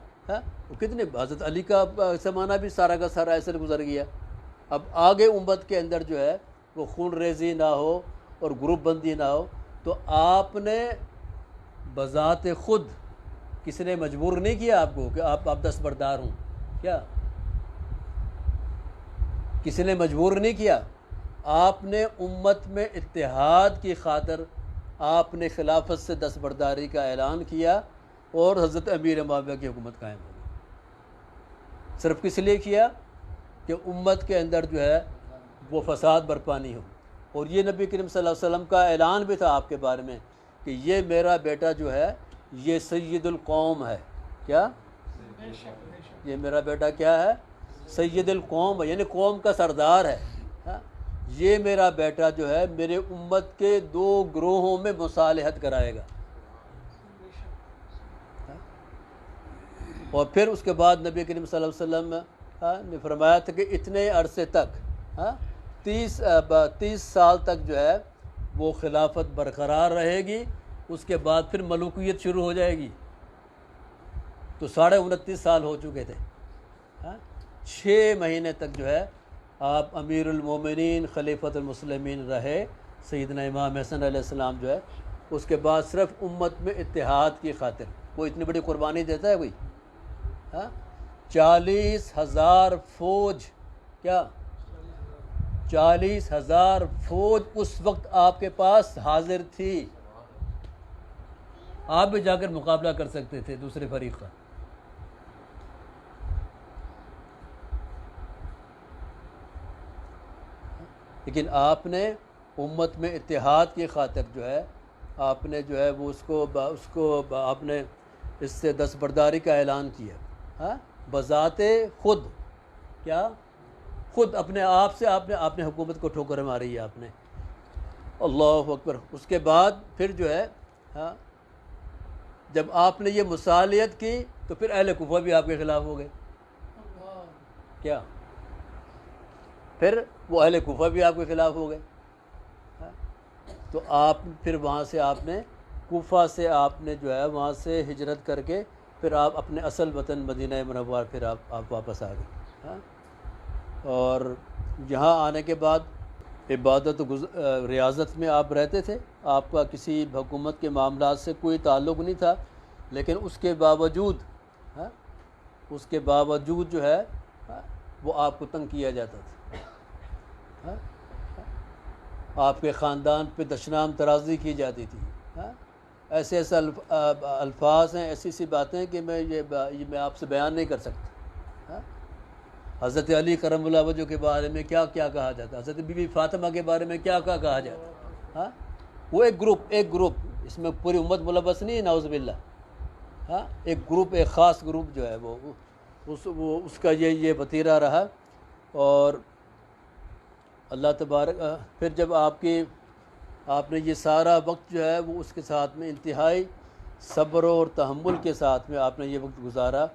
وہ کتنے, حضرت علی کا زمانہ بھی سارا کا سارا ایسے گزر گیا. اب آگے امت کے اندر جو ہے وہ خون ریزی نہ ہو اور گروپ بندی نہ ہو. تو آپ نے بذات خود, کسی نے مجبور نہیں کیا آپ کو کہ آپ دستبردار ہوں. کیا کسی نے مجبور نہیں کیا. آپ نے امت میں اتحاد کی خاطر آپ نے خلافت سے دستبرداری کا اعلان کیا اور حضرت امیر معاویہ کی حکومت قائم ہو گئی. صرف کس لیے کیا کہ امت کے اندر جو ہے وہ فساد برپا نہیں ہو. اور یہ نبی کریم صلی اللہ علیہ وسلم کا اعلان بھی تھا آپ کے بارے میں کہ یہ میرا بیٹا جو ہے یہ سید القوم ہے. کیا یہ میرا بیٹا کیا ہے؟ سید القوم ہے, یعنی قوم کا سردار ہے. یہ میرا بیٹا جو ہے میرے امت کے 2 گروہوں میں مصالحت کرائے گا. اور پھر اس کے بعد نبی کریم صلی اللہ علیہ وسلم نے فرمایا تھا کہ اتنے عرصے تک 30 سال تک جو ہے وہ خلافت برقرار رہے گی. اس کے بعد پھر ملوکیت شروع ہو جائے گی. تو 29.5 سال ہو چکے تھے. 6 مہینے تک جو ہے آپ امیر المومنین خلیفۃ المسلمین رہے, سیدنا امام حسن علیہ السلام جو ہے. اس کے بعد صرف امت میں اتحاد کی خاطر کوئی اتنی بڑی قربانی دیتا ہے کوئی؟ 40,000 فوج, کیا 40,000 فوج اس وقت آپ کے پاس حاضر تھی. آپ بھی جا کر مقابلہ کر سکتے تھے دوسرے فریق کا. لیکن آپ نے امت میں اتحاد کی خاطر جو ہے آپ نے جو ہے وہ اس کو آپ نے اس سے دستبرداری کا اعلان کیا. بذات خود, کیا خود اپنے آپ سے آپ نے حکومت کو ٹھوکر ماری ہے آپ نے. اللہ اکبر. اس کے بعد پھر جو ہے جب آپ نے یہ مصالحت کی تو پھر اہل کوفہ بھی آپ کے خلاف ہو گئے. کیا پھر وہ اہل کوفہ بھی آپ کے خلاف ہو گئے. تو آپ پھر وہاں سے آپ نے کوفہ سے آپ نے جو ہے وہاں سے ہجرت کر کے پھر آپ اپنے اصل وطن مدینہ منورہ پھر آپ واپس آ گئے. اور یہاں آنے کے بعد عبادت ریاضت میں آپ رہتے تھے. آپ کا کسی حکومت کے معاملات سے کوئی تعلق نہیں تھا, لیکن اس کے باوجود جو ہے وہ آپ کو تنگ کیا جاتا تھا. آپ کے خاندان پہ دشنام ترازی کی جاتی تھی. ایسے الفاظ ہیں, ایسی سی باتیں کہ میں آپ سے بیان نہیں کر سکتا. حضرت علی کرم اللہ وجہ کے بارے میں کیا کیا کہا جاتا, حضرت بی بی فاطمہ کے بارے میں کیا کہا جاتا. وہ ایک گروپ اس میں پوری امت ملوث نہیں ہے, نعوذ باللہ. ایک گروپ, ایک خاص گروپ جو ہے وہ اس کا یہ وتیرہ رہا. اور اللہ تبارک پھر جب آپ نے یہ سارا وقت جو ہے وہ اس کے ساتھ میں انتہائی صبر اور تحمل کے ساتھ میں آپ نے یہ وقت گزارا,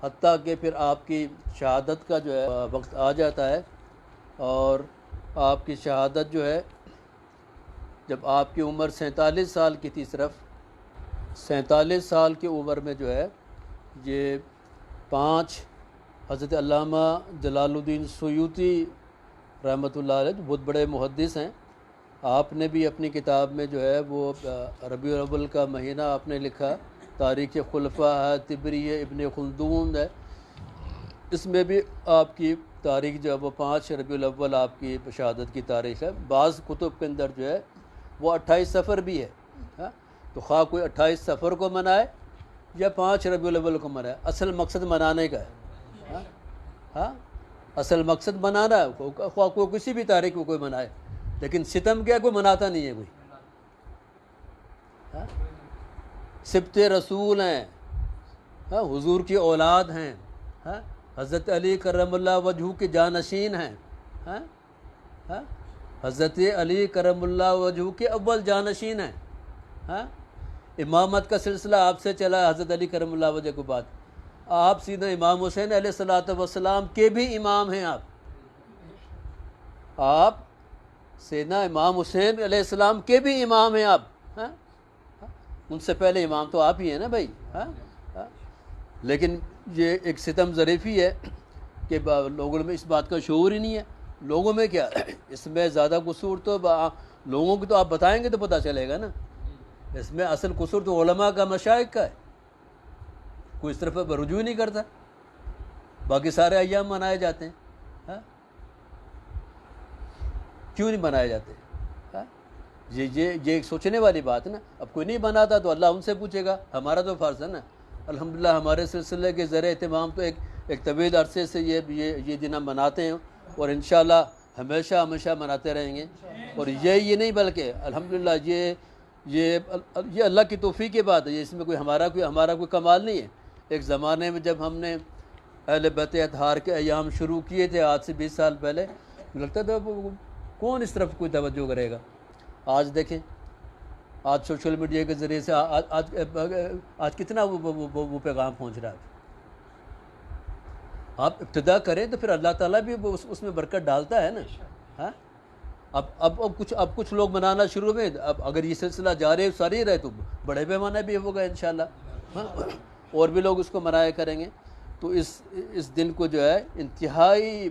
حتیٰ کہ پھر آپ کی شہادت کا جو ہے وقت آ جاتا ہے. اور آپ کی شہادت جو ہے جب آپ کی عمر 47 سال کی تھی صرف, 47 سال کی عمر میں جو ہے یہ 5 حضرت علامہ جلال الدین سیوطی رحمۃ اللہ علیہ جو بہت بڑے محدث ہیں، آپ نے بھی اپنی کتاب میں جو ہے وہ ربیع الاول کا مہینہ آپ نے لکھا، تاریخ خلفاء ہے، طبری ابن خلدون ہے، اس میں بھی آپ کی تاریخ جو ہے وہ 5 ربیع الاول آپ کی شہادت کی تاریخ ہے۔ بعض کتب کے اندر جو ہے وہ 28 صفر بھی ہے، ہاں، تو خواہ کوئی 28 صفر کو منائے یا 5 ربیع الاول کو منائے، اصل مقصد منانے کا ہے، ہاں، اصل مقصد منانا ہے، خواہ کوئی کسی بھی تاریخ کو کوئی منائے، لیکن ستم کیا کوئی مناتا نہیں ہے کوئی، ہاں، سبط رسول ہیں، ہاں، حضور کی اولاد ہیں، ہاں، حضرت علی کرم اللہ وجہہ کے جانشین ہیں، ہاں، ہاں، حضرت علی کرم اللہ وجہہ کے اول جانشین ہیں، ہاں، امامت کا سلسلہ آپ سے چلا حضرت علی کرم اللہ وجہ کے بعد، آپ سیدھا امام حسین علیہ الصلوۃ والسلام کے بھی امام ہیں، آپ سیدنا امام حسین علیہ السلام کے بھی امام ہیں آپ، ہاں، ان سے پہلے امام تو آپ ہی ہیں نا بھائی، ہاں، لیکن یہ ایک ستم ظریفی ہے کہ لوگوں میں اس بات کا شعور ہی نہیں ہے، لوگوں میں کیا اس میں زیادہ قصور تو لوگوں کو تو آپ بتائیں گے تو پتہ چلے گا نا، اس میں اصل قصور تو علماء کا مشائخ کا ہے، کوئی اس طرف رجوع نہیں کرتا، باقی سارے ایام منائے جاتے ہیں، ہاں، کیوں نہیں منائے جاتے؟ ہاں، یہ ایک سوچنے والی بات ہے نا، اب کوئی نہیں بناتا تو اللہ ان سے پوچھے گا، ہمارا تو فرض ہے نا، الحمدللہ ہمارے سلسلے کے زیر اہتمام تو ایک طویل عرصے سے یہ دن ہم مناتے ہیں، اور انشاءاللہ ہمیشہ مناتے رہیں گے، اور یہ نہیں بلکہ الحمدللہ یہ اللہ کی توفیق کی بات ہے، اس میں ہمارا کوئی کمال نہیں ہے۔ ایک زمانے میں جب ہم نے اہل بیت اطہار کے ایام شروع کیے تھے آج سے 20 سال پہلے، لگتا تھا کون اس طرف کوئی توجہ کرے گا، آج دیکھیں، آج سوشل میڈیا کے ذریعے سے آج کتنا وہ پیغام پہنچ رہا ہے، آپ ابتدا کریں تو پھر اللہ تعالیٰ بھی اس میں برکت ڈالتا ہے نا، ہاں، اب کچھ لوگ منانا شروع میں، اب اگر یہ سلسلہ جاری ساری رہے تو بڑے پیمانے بھی ہوگا انشاءاللہ، ہاں، اور بھی لوگ اس کو منایا کریں گے، تو اس دن کو جو ہے انتہائی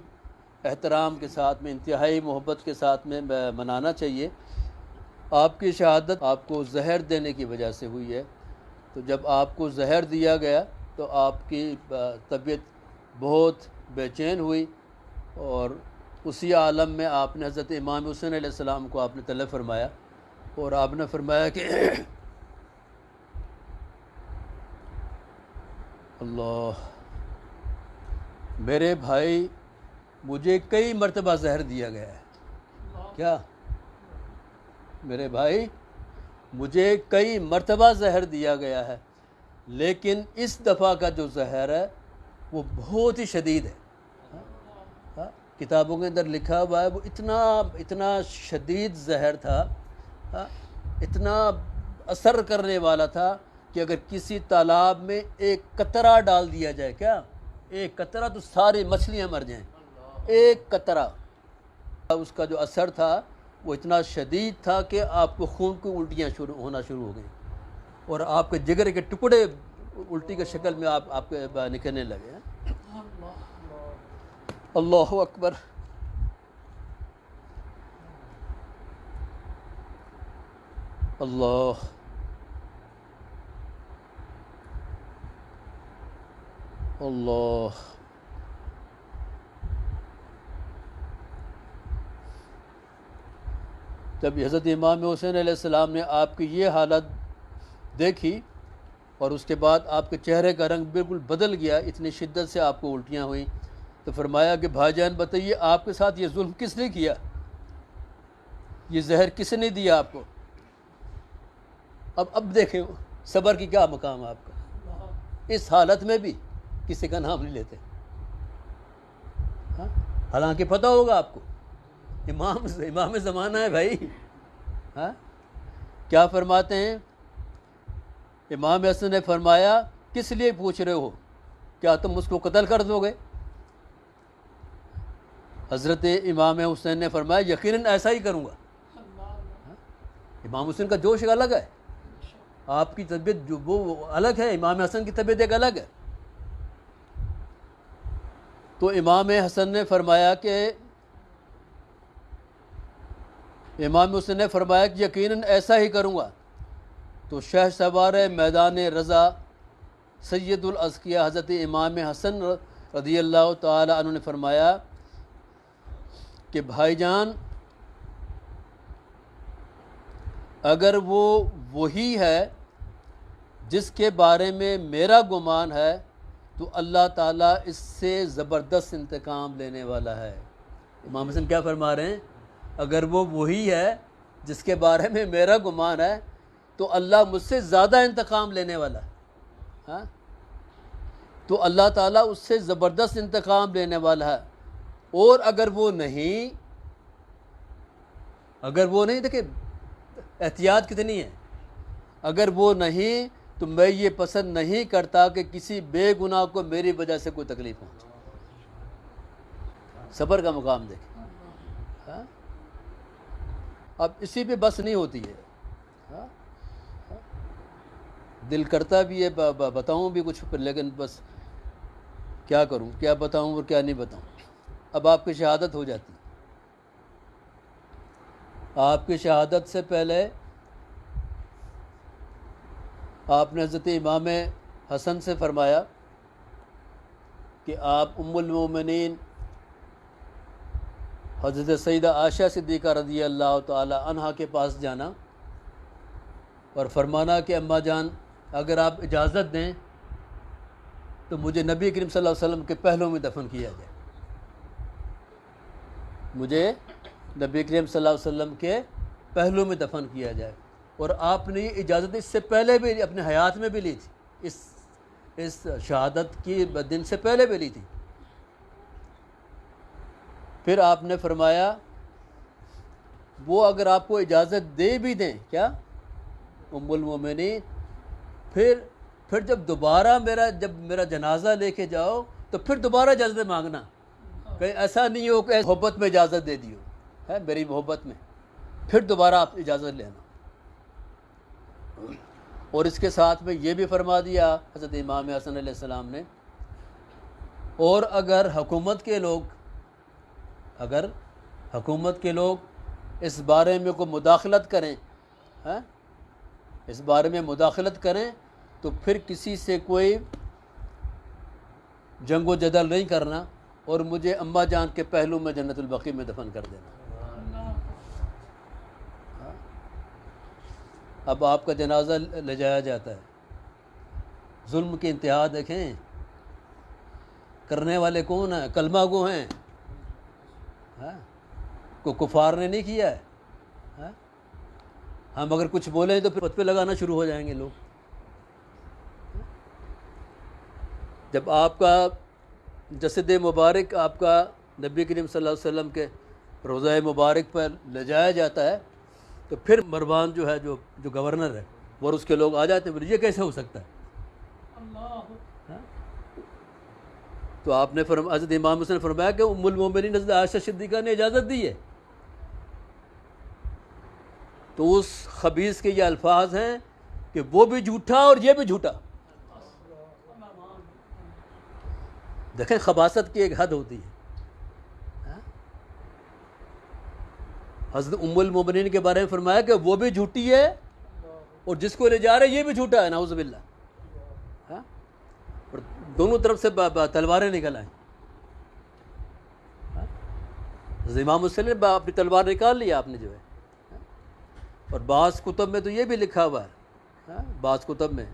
احترام کے ساتھ میں، انتہائی محبت کے ساتھ میں منانا چاہیے۔ آپ کی شہادت آپ کو زہر دینے کی وجہ سے ہوئی ہے، تو جب آپ کو زہر دیا گیا تو آپ کی طبیعت بہت بے چین ہوئی، اور اسی عالم میں آپ نے حضرت امام حسین علیہ السلام کو آپ نے طلب فرمایا، اور آپ نے فرمایا کہ اللہ، میرے بھائی مجھے کئی مرتبہ زہر دیا گیا ہے، کیا میرے بھائی مجھے کئی مرتبہ زہر دیا گیا ہے، لیکن اس دفعہ کا جو زہر ہے وہ بہت ہی شدید ہے، کتابوں کے اندر لکھا ہوا ہے وہ اتنا شدید زہر تھا، اتنا اثر کرنے والا تھا کہ اگر کسی تالاب میں ایک قطرہ ڈال دیا جائے، کیا ایک قطرہ، تو ساری مچھلیاں مر جائیں، ایک قطرہ، اس کا جو اثر تھا وہ اتنا شدید تھا کہ آپ کو خون کی الٹیاں ہونا شروع ہو گئیں، اور آپ کے جگر کے ٹکڑے الٹی کے شکل میں آپ کے نکلنے لگے۔ اللہ اکبر، اللہ، اللہ، جب حضرت امام حسین علیہ السلام نے آپ کی یہ حالت دیکھی، اور اس کے بعد آپ کے چہرے کا رنگ بالکل بدل گیا، اتنی شدت سے آپ کو الٹیاں ہوئیں، تو فرمایا کہ بھائی جان بتائیے آپ کے ساتھ یہ ظلم کس نے کیا، یہ زہر کس نے دیا آپ کو؟ اب دیکھیں صبر کی کیا مقام ہے آپ کا، اس حالت میں بھی کسی کا نام نہیں لیتے، ہاں، حالانکہ پتہ ہوگا آپ کو امام زمانہ ہے بھائی، ہاں، کیا فرماتے ہیں امام حسن نے فرمایا کس لیے پوچھ رہے ہو، کیا تم اس کو قتل کر دو گے؟ حضرت امام حسین نے فرمایا یقیناً ایسا ہی کروں گا، امام حسین کا جوش الگ ہے، آپ کی طبیعت جو وہ الگ ہے، امام حسن کی طبیعت ایک الگ ہے۔ تو امام حسن نے فرمایا کہ امام حسن نے فرمایا کہ یقیناً ایسا ہی کروں گا۔ تو شہ سوار میدان رضا سید الازکیاء حضرت امام حسن رضی اللہ تعالی عنہ نے فرمایا کہ بھائی جان، اگر وہ وہی ہے جس کے بارے میں میرا گمان ہے تو اللہ تعالیٰ اس سے زبردست انتقام لینے والا ہے۔ امام حسن کیا فرما رہے ہیں؟ اگر وہ وہی ہے جس کے بارے میں میرا گمان ہے تو اللہ مجھ سے زیادہ انتقام لینے والا ہے۔ ہاں، تو اللہ تعالیٰ اس سے زبردست انتقام لینے والا ہے۔ اور اگر وہ نہیں دیکھیں احتیاط کتنی ہے، اگر وہ نہیں تو میں یہ پسند نہیں کرتا کہ کسی بے گناہ کو میری وجہ سے کوئی تکلیف پہنچے۔ صبر کا مقام دیکھیں۔ ہاں، اب اسی پہ بس نہیں ہوتی ہے۔ ہاں، دل کرتا بھی ہے بتاؤں بھی کچھ، لیکن بس کیا کروں، کیا بتاؤں اور کیا نہیں بتاؤں۔ اب آپ کی شہادت ہو جاتی، آپ کی شہادت سے پہلے آپ نے حضرت امام حسن سے فرمایا کہ آپ ام المومنین حضرت سیدہ عائشہ صدیقہ رضی اللہ تعالی عنہا کے پاس جانا اور فرمانا کہ اماں جان اگر آپ اجازت دیں تو مجھے نبی کریم صلی اللہ علیہ وسلم کے پہلو میں دفن کیا جائے، مجھے نبی کریم صلی اللہ علیہ وسلم کے پہلو میں دفن کیا جائے۔ اور آپ نے یہ اجازت اس سے پہلے بھی اپنے حیات میں بھی لی تھی، اس شہادت کی دن سے پہلے بھی لی تھی۔ پھر آپ نے فرمایا وہ اگر آپ کو اجازت دے بھی دیں، کیا ام المومنین، پھر جب دوبارہ میرا جنازہ لے کے جاؤ تو پھر دوبارہ اجازت مانگنا، کہیں ایسا نہیں ہو کہ محبت میں اجازت دے دیو ہے، میری محبت میں پھر دوبارہ آپ اجازت لینا۔ اور اس کے ساتھ میں یہ بھی فرما دیا حضرت امام حسن علیہ السلام نے، اور اگر حکومت کے لوگ اس بارے میں کوئی مداخلت کریں، اس بارے میں مداخلت کریں تو پھر کسی سے کوئی جنگ و جدل نہیں کرنا اور مجھے اماں جان کے پہلو میں جنت البقیع میں دفن کر دینا۔ اب آپ کا جنازہ لے جایا جاتا ہے، ظلم کی انتہا دیکھیں، کرنے والے کون ہیں؟ کلمہ گو ہیں، کو کفار نے نہیں کیا ہے۔ ہم اگر کچھ بولیں تو پھر خود پہ لگانا شروع ہو جائیں گے لوگ۔ جب آپ کا جسد مبارک آپ کا نبی کریم صلی اللہ علیہ وسلم کے روضہ مبارک پر لے جایا جاتا ہے تو پھر مروان جو ہے جو گورنر ہے اور اس کے لوگ آ جاتے ہیں، یہ کیسے ہو سکتا ہے؟ تو آپ نے حضرت امام حسن نے فرمایا کہ ام المومنین حضرت عائشہ صدیقہ نے اجازت دی ہے۔ تو اس خبیث کے یہ الفاظ ہیں کہ وہ بھی جھوٹا اور یہ بھی جھوٹا۔ دیکھیں خباثت کی ایک حد ہوتی ہے۔ حضرت ام المومنین کے بارے میں فرمایا کہ وہ بھی جھوٹی ہے اور جس کو لے جا رہے یہ بھی جھوٹا ہے، نعوذ باللہ۔ اور دونوں طرف سے تلواریں نکل آئیں۔ حضرت امام حسین نے اپنی تلوار نکال لیا آپ نے جو ہے۔ اور بعض کتب میں تو یہ بھی لکھا ہوا ہے، بعض کتب میں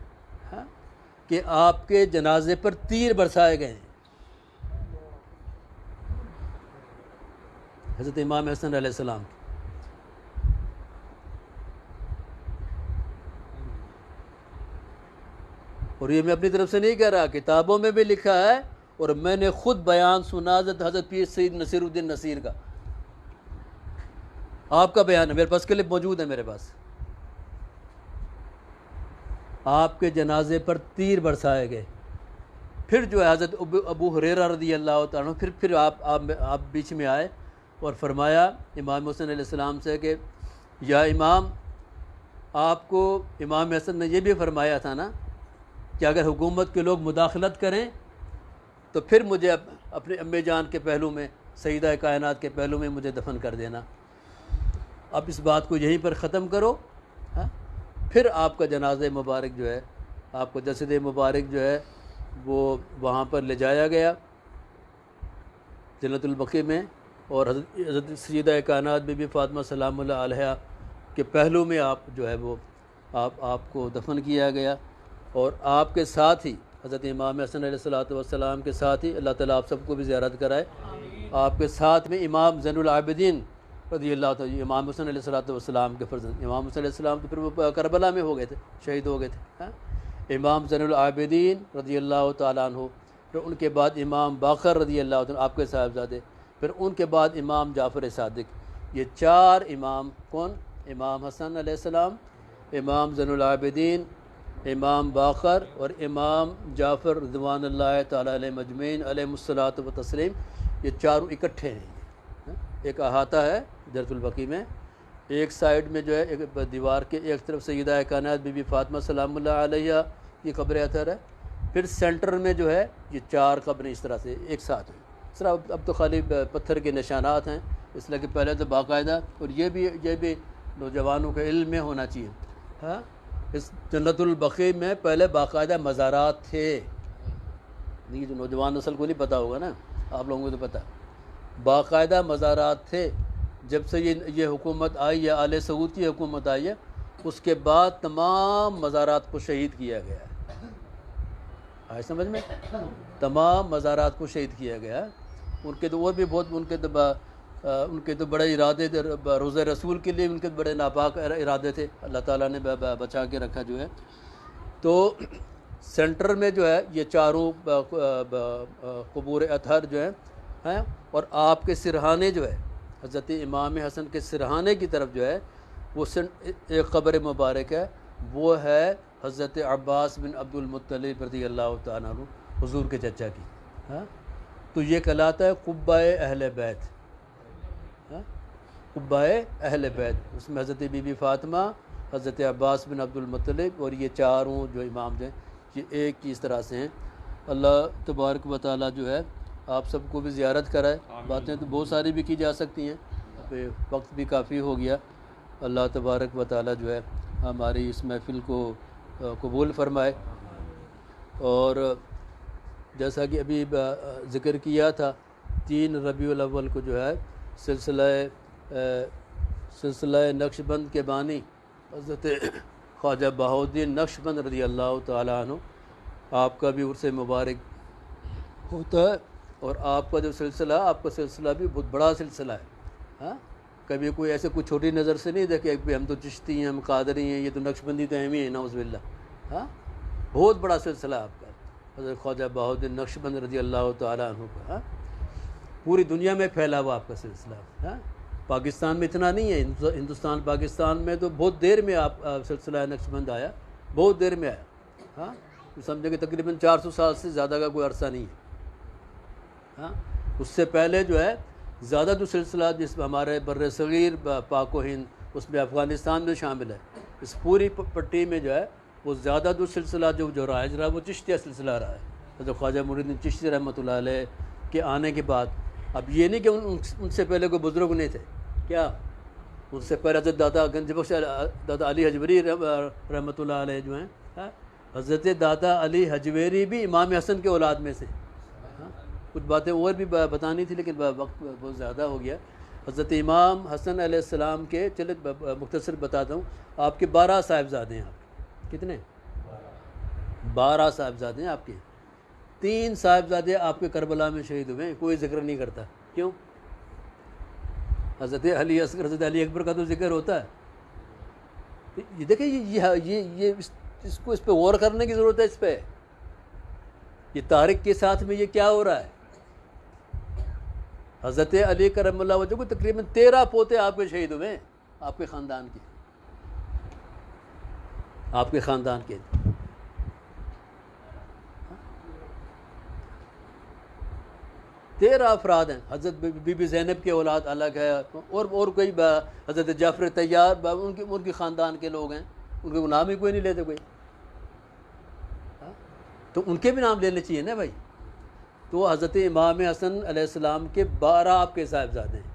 کہ آپ کے جنازے پر تیر برسائے گئے ہیں۔ حضرت امام حسن علیہ السلام کی۔ اور یہ میں اپنی طرف سے نہیں کہہ رہا، کتابوں میں بھی لکھا ہے اور میں نے خود بیان سنا حضرت پیر سید نصیر الدین نصیر کا، آپ کا بیان ہے، میرے پاس کلپ موجود ہے میرے پاس۔ آپ کے جنازے پر تیر برسائے گئے۔ پھر جو ہے حضرت ابو ہریرہ رضی اللہ تعالیٰ عنہ پھر آپ بیچ میں آئے اور فرمایا امام حسن علیہ السلام سے کہ یا امام آپ کو امام حسن نے یہ بھی فرمایا تھا نا کہ اگر حکومت کے لوگ مداخلت کریں تو پھر مجھے اپنے امی جان کے پہلو میں، سیدہ کائنات کے پہلو میں مجھے دفن کر دینا. اب اس بات کو یہیں پر ختم کرو. ہاں، پھر آپ کا جنازہ مبارک جو ہے، آپ کو جسد مبارک جو ہے وہ وہاں پر لے جایا گیا جنت البقیع میں، اور حضرت سیدہ کائنات بی بی فاطمہ سلام اللہ علیہا کے پہلو میں آپ جو ہے وہ آپ کو دفن کیا گیا. اور آپ کے ساتھ ہی حضرت امام حسن علیہ والسلام کے ساتھ ہی، اللہ تعالیٰ آپ سب کو بھی زیارت کرائے، آپ کے ساتھ میں امام زین العابدین رضی اللہ تعالیٰ، امام حسن علیہ والسلام کے فرزند، امام حسن علیہ السلام تو پھر وہ کربلا میں ہو گئے تھے، شہید ہو گئے تھے. ہاں، امام زین العابدین رضی اللہ تعالیٰ عنہ، پھر ان کے بعد امام باقر رضی اللہ تعالیٰ آپ کے صاحبزادے، پھر ان کے بعد امام جعفر صادق. یہ چار امام کون؟ امام حسن علیہ السلام، امام زین العابدین، امام باقر اور امام جعفر رضوان اللہ تعالیٰ علیہ مجمعین علیہ الصلاۃ و تسلیم. یہ چاروں اکٹھے ہیں. ایک احاطہ ہے جنت البقیع میں، ایک سائیڈ میں جو ہے ایک دیوار کے ایک طرف سیدہ کائنات بی بی فاطمہ سلام اللہ علیہ کی قبر اطہر ہے، پھر سینٹر میں جو ہے یہ چار قبریں اس طرح سے ایک ساتھ ہیں. اس طرح اب تو خالی پتھر کے نشانات ہیں، اس لیے کہ پہلے تو باقاعدہ، اور یہ بھی نوجوانوں کے علم میں ہونا چاہیے. ہاں، اس جنت البقیع میں پہلے باقاعدہ مزارات تھے. یہ جو نوجوان نسل کو نہیں پتہ ہوگا نا، آپ لوگوں کو تو پتہ، باقاعدہ مزارات تھے. جب سے یہ حکومت آئی ہے، آل سعود کی حکومت آئی ہے، اس کے بعد تمام مزارات کو شہید کیا گیا ہے. آئے سمجھ میں؟ تمام مزارات کو شہید کیا گیا. ان کے تو اور بھی بہت، ان کے تو بڑے ارادے تھے، روزہ رسول کے لیے ان کے بڑے ناپاک ارادے تھے، اللہ تعالیٰ نے بچا کے رکھا جو ہے. تو سینٹر میں جو ہے یہ چاروں قبور اطہر جو ہیں، اور آپ کے سرہانے جو ہے حضرت امام حسن کے سرہانے کی طرف جو ہے وہ ایک قبر مبارک ہے، وہ ہے حضرت عباس بن عبد المطلب رضی اللہ تعالیٰ عنہ، حضور کے چچا کی. ہاں، تو یہ کہلاتا ہے قبہ اہل بیت. قبہ اہل بیت، اس میں حضرت بی بی فاطمہ، حضرت عباس بن عبد المطلب اور یہ چاروں جو امام جو ہیں یہ ایک کی اس طرح سے ہیں. اللہ تبارک و تعالیٰ جو ہے آپ سب کو بھی زیارت کرائے. باتیں تو بہت ساری بھی کی جا سکتی ہیں، وقت بھی کافی ہو گیا. اللہ تبارک و تعالیٰ جو ہے ہماری اس محفل کو قبول فرمائے. اور جیسا کہ ابھی ذکر کیا تھا، 3 ربیع الاول کو جو ہے سلسلہ نقش بند کے بانی حضرت خواجہ بہاؤالدین نقش بند رضی اللہ تعالیٰ عنہ، آپ کا بھی عرس مبارک ہوتا ہے. اور آپ کا جو سلسلہ، آپ کا سلسلہ بھی بہت بڑا سلسلہ ہے. ہاں، کبھی کوئی ایسے کوئی چھوٹی نظر سے نہیں دیکھے کہ ہم تو چشتی ہیں، ہم قادری ہیں، یہ تو نقش بندی تو اہم ہی ہے، نعوذ باللہ. ہاں، بہت بڑا سلسلہ آپ کا حضرت خواجہ بہاؤالدین نقش بند رضی اللہ تعالیٰ عنہ کا. ہاں، پوری دنیا میں پھیلا ہوا آپ کا سلسلہ. ہاں، پاکستان میں اتنا نہیں ہے، ہندوستان پاکستان میں تو بہت دیر میں آپ سلسلہ نقش بند آیا، بہت دیر میں آیا. ہاں، سمجھے کہ تقریباً 400 سال سے زیادہ کا کوئی عرصہ نہیں ہے. ہاں، اس سے پہلے جو ہے زیادہ جو سلسلہ جس میں ہمارے بر صغیر پاک و ہند، اس میں افغانستان میں شامل ہے، اس پوری پٹی میں جو ہے وہ زیادہ جو سلسلہ جو رائج رہا وہ چشتیہ سلسلہ رہا ہے. حضرت خواجہ معین الدین چشتی رحمۃ اللہ علیہ کے آنے کے بعد، اب یہ نہیں کہ ان سے پہلے کوئی بزرگ نہیں تھے، کیا ان سے پہلے حضرت دادا گنج بخش دادا علی حجویری رحمۃ اللہ علیہ جو ہیں، حضرت دادا علی حجویری بھی امام حسن کے اولاد میں سے. کچھ باتیں اور بھی بتانی تھی لیکن وقت بہت زیادہ ہو گیا. حضرت امام حسن علیہ السلام کے چلے مختصر بتاتا ہوں، آپ کے 12 صاحبزادے ہیں. آپ کتنے؟ 12 صاحبزادے ہیں آپ کے. 3 صاحبزادے آپ کے کربلا میں شہید ہوئے ہیں، کوئی ذکر نہیں کرتا. کیوں؟ حضرت علی اصغر، حضرت علی اکبر کا تو ذکر ہوتا ہے. یہ دیکھیں، یہ اس پہ غور کرنے کی ضرورت ہے. اس پہ یہ تاریخ کے ساتھ میں یہ کیا ہو رہا ہے. حضرت علی کرم اللہ وجہ کو تقریباً 13 پوتے آپ کے شہید ہوئے ہیں، آپ کے خاندان کے. 13 افراد ہیں. حضرت بی بی زینب کے اولاد الگ ہے، اور کوئی حضرت جعفر طیار ان کی خاندان کے لوگ ہیں. ان کے نام ہی کوئی نہیں لیتے کوئی. تو ان کے بھی نام لینے چاہیے نا بھائی. تو حضرت امام حسن علیہ السلام کے 12 آپ کے صاحبزادے ہیں.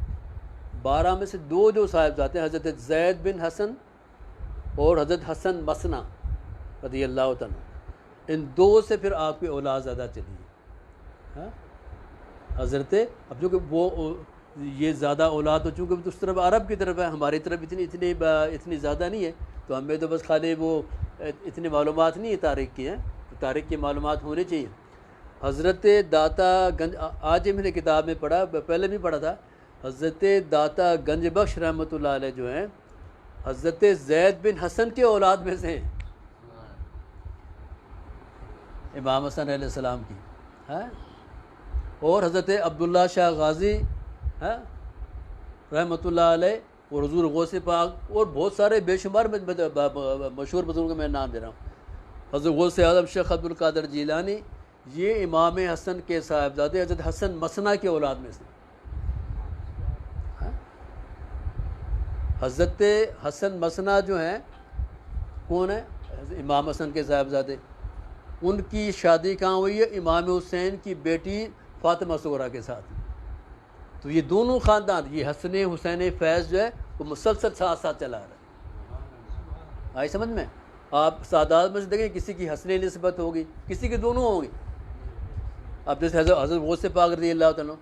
12 میں سے 2 جو صاحبزادے ہیں حضرت زید بن حسن اور حضرت حسن مثنہ رضی اللہ تعالیٰ. ان 2 سے پھر آپ کی اولاد زیادہ چلی ہے. حضرت اب جو کہ وہ یہ زیادہ اولاد ہو چونکہ اس طرف عرب کی طرف ہے, ہماری طرف اتنی زیادہ نہیں ہے. تو ہمیں تو بس خالی وہ اتنی معلومات نہیں ہے تاریخ کی ہیں, تاریخ کی معلومات ہونی چاہیے. حضرت داتا گنج, آج میں نے کتاب میں پڑھا, پہلے بھی پڑھا تھا, حضرت داتا گنج بخش رحمۃ اللہ علیہ جو ہیں حضرت زید بن حسن کے اولاد میں سے ہیں, امام حسن علیہ السلام کی. اور حضرت عبداللہ شاہ غازی رحمۃ اللہ علیہ اور حضور غوث پاک اور بہت سارے بے شمار مشہور بزرگوں کا میں نام دے رہا ہوں. حضرت غوث اعظم شیخ عبد القادر جیلانی یہ امام حسن کے صاحبزادے حضرت حسن مثنہ کے اولاد میں سے. حضرت حسن مثنہ جو ہیں کون ہیں؟ امام حسن کے صاحبزادے. ان کی شادی کہاں ہوئی ہے؟ امام حسین کی بیٹی فاطمہ صغریٰ کے ساتھ. تو یہ دونوں خاندان, یہ حسن حسین فیض جو ہے وہ مسلسل ساتھ ساتھ چلا رہا ہے. آئی سمجھ میں؟ آپ سادات میں سے دیکھیں کسی کی حسن نسبت ہوگی, کسی کی دونوں ہوگی. اب جیسے حضرت غوث پاک رضی اللہ تعالیٰ,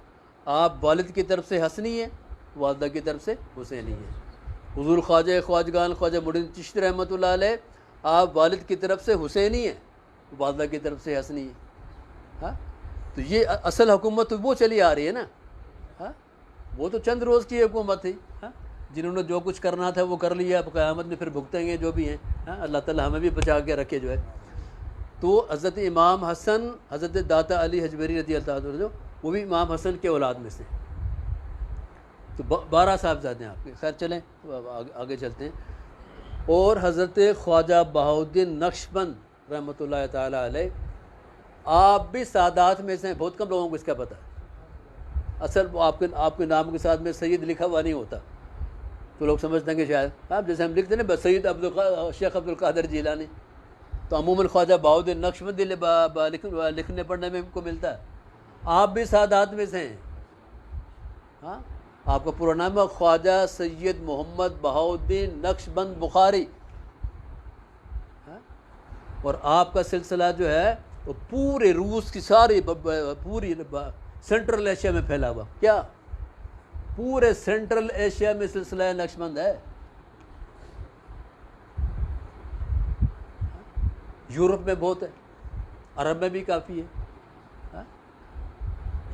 آپ والد کی طرف سے حسنی ہیں, والدہ کی طرف سے حسینی ہیں. حضور خواجہ خواجگان خواجہ معین الدین چشتی رحمۃ اللہ علیہ آپ والد کی طرف سے حسینی ہیں, والدہ کی طرف سے حسنی ہے. تو یہ اصل حکومت وہ چلی آ رہی ہے نا. وہ تو چند روز کی حکومت تھی, جنہوں نے جو کچھ کرنا تھا وہ کر لیا, اب قیامت میں پھر بھگتیں گے جو بھی ہیں. اللہ تعالیٰ ہمیں بھی بچا کے رکھے جو ہے. تو حضرت امام حسن حضرت داتا علی حجویری رضی اللہ عنہ جو وہ بھی امام حسن کے اولاد میں سے. تو 12 صاحبزادے ہیں آپ کے. خیر چلیں آگے چلتے ہیں. اور حضرت خواجہ بہاؤالدین نقشبند رحمۃ اللہ تعالیٰ علیہ آپ بھی سادات میں سے ہیں. بہت کم لوگوں کو اس کا پتہ ہے. اصل آپ کے نام کے ساتھ میں سید لکھا ہوا نہیں ہوتا, تو لوگ سمجھتے ہیں کہ شاید آپ جیسے ہم لکھتے ہیں نا سید شیخ عبد القادر جیلانی, تو عموماً خواجہ بہاؤالدین نقشبندی لکھنے پڑھنے میں کو ملتا ہے. آپ بھی سادات میں سے ہیں. آپ کا پورا نام ہے خواجہ سید محمد بہاؤالدین نقشبند بخاری. اور آپ کا سلسلہ جو ہے وہ پورے روس کی ساری پوری سینٹرل ایشیا میں پھیلا ہوا. کیا پورے سینٹرل ایشیا میں سلسلہ نقشبند ہے. یورپ میں بہت ہے, عرب میں بھی کافی ہے.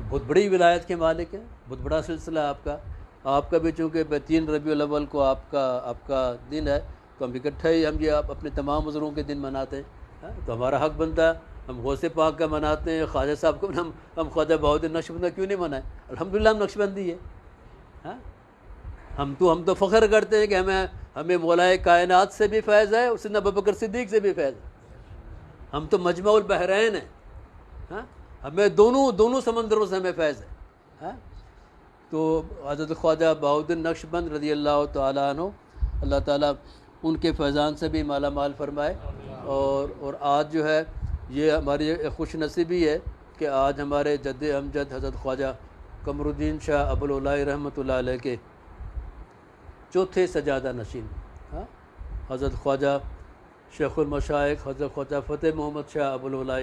بہت بڑی ولایت کے مالک ہیں, بہت بڑا سلسلہ آپ کا. آپ کا بھی چونکہ 3 ربیع الاول کو آپ کا دن ہے, تو ہم اکٹھے ہی ہم یہ اپنے تمام بزرگوں کے دن مناتے ہیں. تو ہمارا حق بنتا ہے ہم غوث پاک کا مناتے ہیں, خواجہ صاحب کو ہم خواجہ بہاؤالدین نقشبند کیوں نہیں منائیں؟ الحمدللہ ہم نقشبندی ہے. ہم تو فخر کرتے ہیں کہ ہمیں مولائے کائنات سے بھی فیض ہے, سیدنا ابوبکر صدیق سے بھی فیض ہے. ہم تو مجمع البحرین ہیں, ہمیں دونوں سمندروں سے ہمیں فیض ہے. تو حضرت خواجہ بہاؤالدین نقشبند رضی اللہ تعالیٰ عنہ, اللہ تعالیٰ ان کے فیضان سے بھی مالا مال فرمائے. اور آج جو ہے یہ ہماری خوش نصیبی ہے کہ آج ہمارے جد امجد حضرت خواجہ قمر الدین شاہ ابوالعلاء رحمۃ اللہ علیہ کے چوتھے سجادہ نشین حضرت خواجہ شیخ المشائخ حضرت خواجہ فتح محمد شاہ ابوالعلاء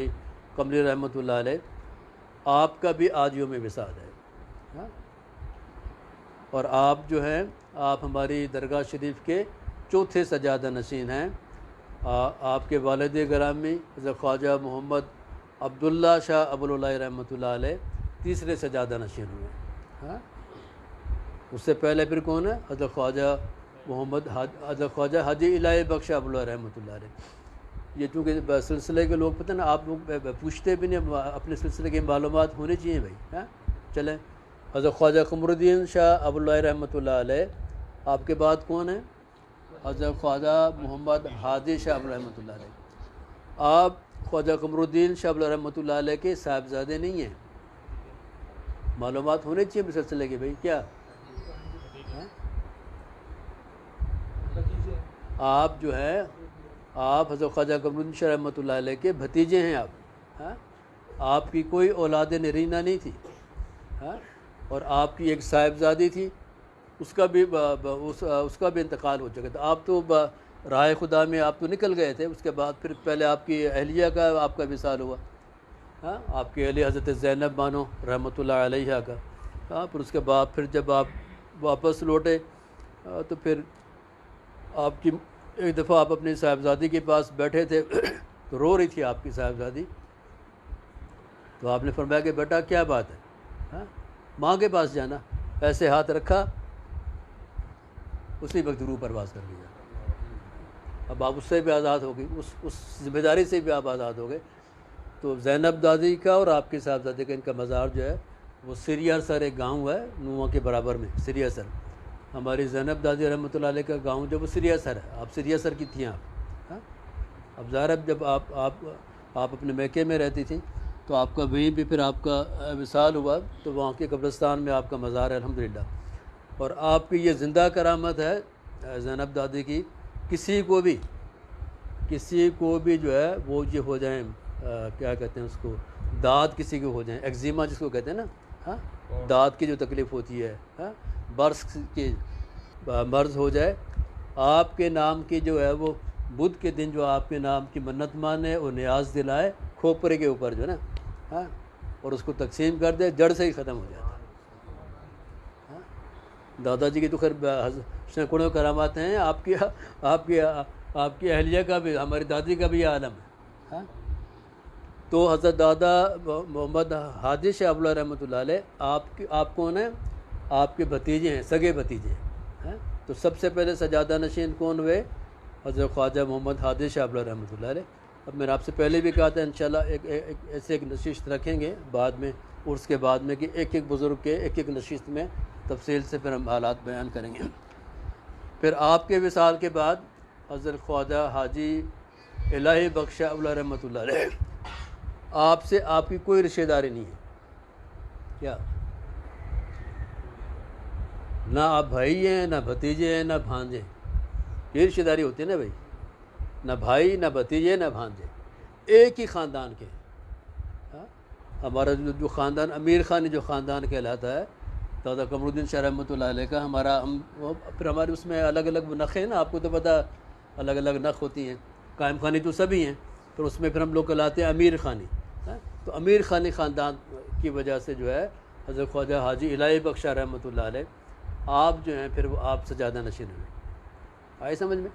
قمری رحمۃ اللہ علیہ آپ کا بھی آج یوم وصال ہے. اور آپ جو ہیں آپ ہماری درگاہ شریف کے چوتھے سجادہ نشین ہیں. آپ کے والد گرامی حضرت خواجہ محمد عبداللہ شاہ ابوالعلاء رحمۃ اللہ علیہ تیسرے سجادہ نشین ہوئے. اس سے پہلے پھر کون ہے؟ حضرت خواجہ حضرت خواجہ حاجی الہی بخش ابوالعلاء رحمۃ اللہ علیہ. یہ چونکہ سلسلے کے لوگ پتہ نا آپ لوگ پوچھتے بھی نہیں, اپنے سلسلے کی معلومات ہونی چاہیے بھائی. چلیں حضرت خواجہ قمر الدین شاہ ابوالعلاء رحمۃ اللہ علیہ آپ کے بعد کون ہیں؟ حضرت خواجہ محمد ہادی شاہ رحمۃ اللہ علیہ. آپ خواجہ قمر الدین شاہ رحمۃ اللہ علیہ کے صاحبزادے نہیں ہیں, معلومات ہونے چاہیے سلسلے کے بھائی. کیا آپ جو ہے آپ حضرت خواجہ قمرالدین شاہ رحمۃ اللہ علیہ کے بھتیجے ہیں آپ. ہاں، آپ کی کوئی اولاد نرینہ نہیں تھی. ہاں، اور آپ کی ایک صاحبزادی تھی، اس کا بھی انتقال ہو چکا تھا. آپ تو راہ خدا میں آپ تو نکل گئے تھے. اس کے بعد پھر پہلے آپ کی اہلیہ کا آپ کا وصال ہوا. ہاں، آپ کی اہلیہ حضرت زینب بانو رحمۃ اللہ علیہ کا. ہاں، پھر اس کے بعد پھر جب آپ واپس لوٹے تو پھر آپ کی ایک دفعہ آپ اپنی صاحبزادی کے پاس بیٹھے تھے تو رو رہی تھی آپ کی صاحبزادی. تو آپ نے فرمایا کہ بیٹا کیا بات ہے؟ ہاں، ماں کے پاس جانا. ایسے ہاتھ رکھا، اسی وقت روح پرواز کر لیا. اب آپ اس سے بھی آزاد ہو گئی، اس ذمہ داری سے بھی آپ آزاد ہو گئے. تو زینب دادی کا اور آپ کی صاحبزادی کا ان کا مزار جو ہے وہ سریا سر ایک گاؤں ہے نواں کے برابر میں، سریا سر. ہماری زینب دادی رحمۃ اللہ علیہ کا گاؤں جو وہ سریا سر ہے. آپ سریا سر کی تھیں آپ. ہاں، اب ظاہر جب آپ اپنے میکے میں رہتی تھیں تو آپ کا وہیں بھی پھر آپ کا وصال ہوا تو وہاں کے قبرستان میں آپ کا مزار ہے الحمدللہ. اور آپ کی یہ زندہ کرامت ہے زینب دادی کی، کسی کو بھی جو ہے وہ یہ ہو جائیں کیا کہتے ہیں اس کو، دانت کسی کو ہو جائیں، ایگزیما جس کو کہتے ہیں نا. ہاں، دانت کی جو تکلیف ہوتی ہے، ہاں، برس کی مرض ہو جائے، آپ کے نام کی جو ہے وہ بدھ کے دن جو آپ کے نام کی منت مانے اور نیاز دلائے کھوپرے کے اوپر جو ہے نا، ہاں، اور اس کو تقسیم کر دے، جڑ سے ہی ختم ہو جاتا ہے. دادا جی کی تو خیر سینکڑوں کرامات ہیں. آپ کی اہلیہ کا بھی، ہماری دادی کا بھی یہ عالم ہے. ہاں، تو حضرت دادا محمد حادی شاہ عبداللہ رحمۃ اللہ علیہ آپ کون ہیں؟ آپ کے بھتیجے ہیں، سگے بھتیجے ہیں. تو سب سے پہلے سجادہ نشین کون ہوئے؟ حضرت خواجہ محمد حادی شاہ عبداللہ رحمۃ اللہ علیہ. اب میں نے آپ سے پہلے بھی کہا تھا انشاءاللہ ایک نشست رکھیں گے بعد میں، اور اس کے بعد میں کہ ایک بزرگ کے ایک نشست میں تفصیل سے پھر ہم حالات بیان کریں گے. پھر آپ کے وصال کے بعد حضرت خواجہ حاجی الہی بخش شاہ عبداللہ رحمۃ اللہ علیہ، آپ سے آپ کی کوئی رشتہ داری نہیں ہے. کیا نہ آپ بھائی ہیں، نہ بھتیجے ہیں، نہ بھانجے. یہ رشتہ داری ہوتی ہے نا بھائی، نہ بھائی، نہ بھتیجے، نہ بھانجے، ایک ہی خاندان کے. ہاں، ہمارا جو خاندان امیر خانی جو خاندان کہلاتا ہے دادا قمرالدین شاہ رحمۃ اللہ علیہ کا، پھر ہمارے اس میں الگ الگ نخ ہیں نا، آپ کو تو پتہ الگ الگ نخ ہوتی ہیں. قائم خانی تو سبھی ہیں، پھر اس میں پھر ہم لوگ کہلاتے ہیں امیر خانی. تو امیر خانی خاندان کی وجہ سے جو ہے حضرت خواجہ حاجی الہی بخش شاہ رحمۃ اللہ علیہ آپ جو ہیں پھر وہ آپ سجادہ نشین ہوئے. آئے سمجھ میں؟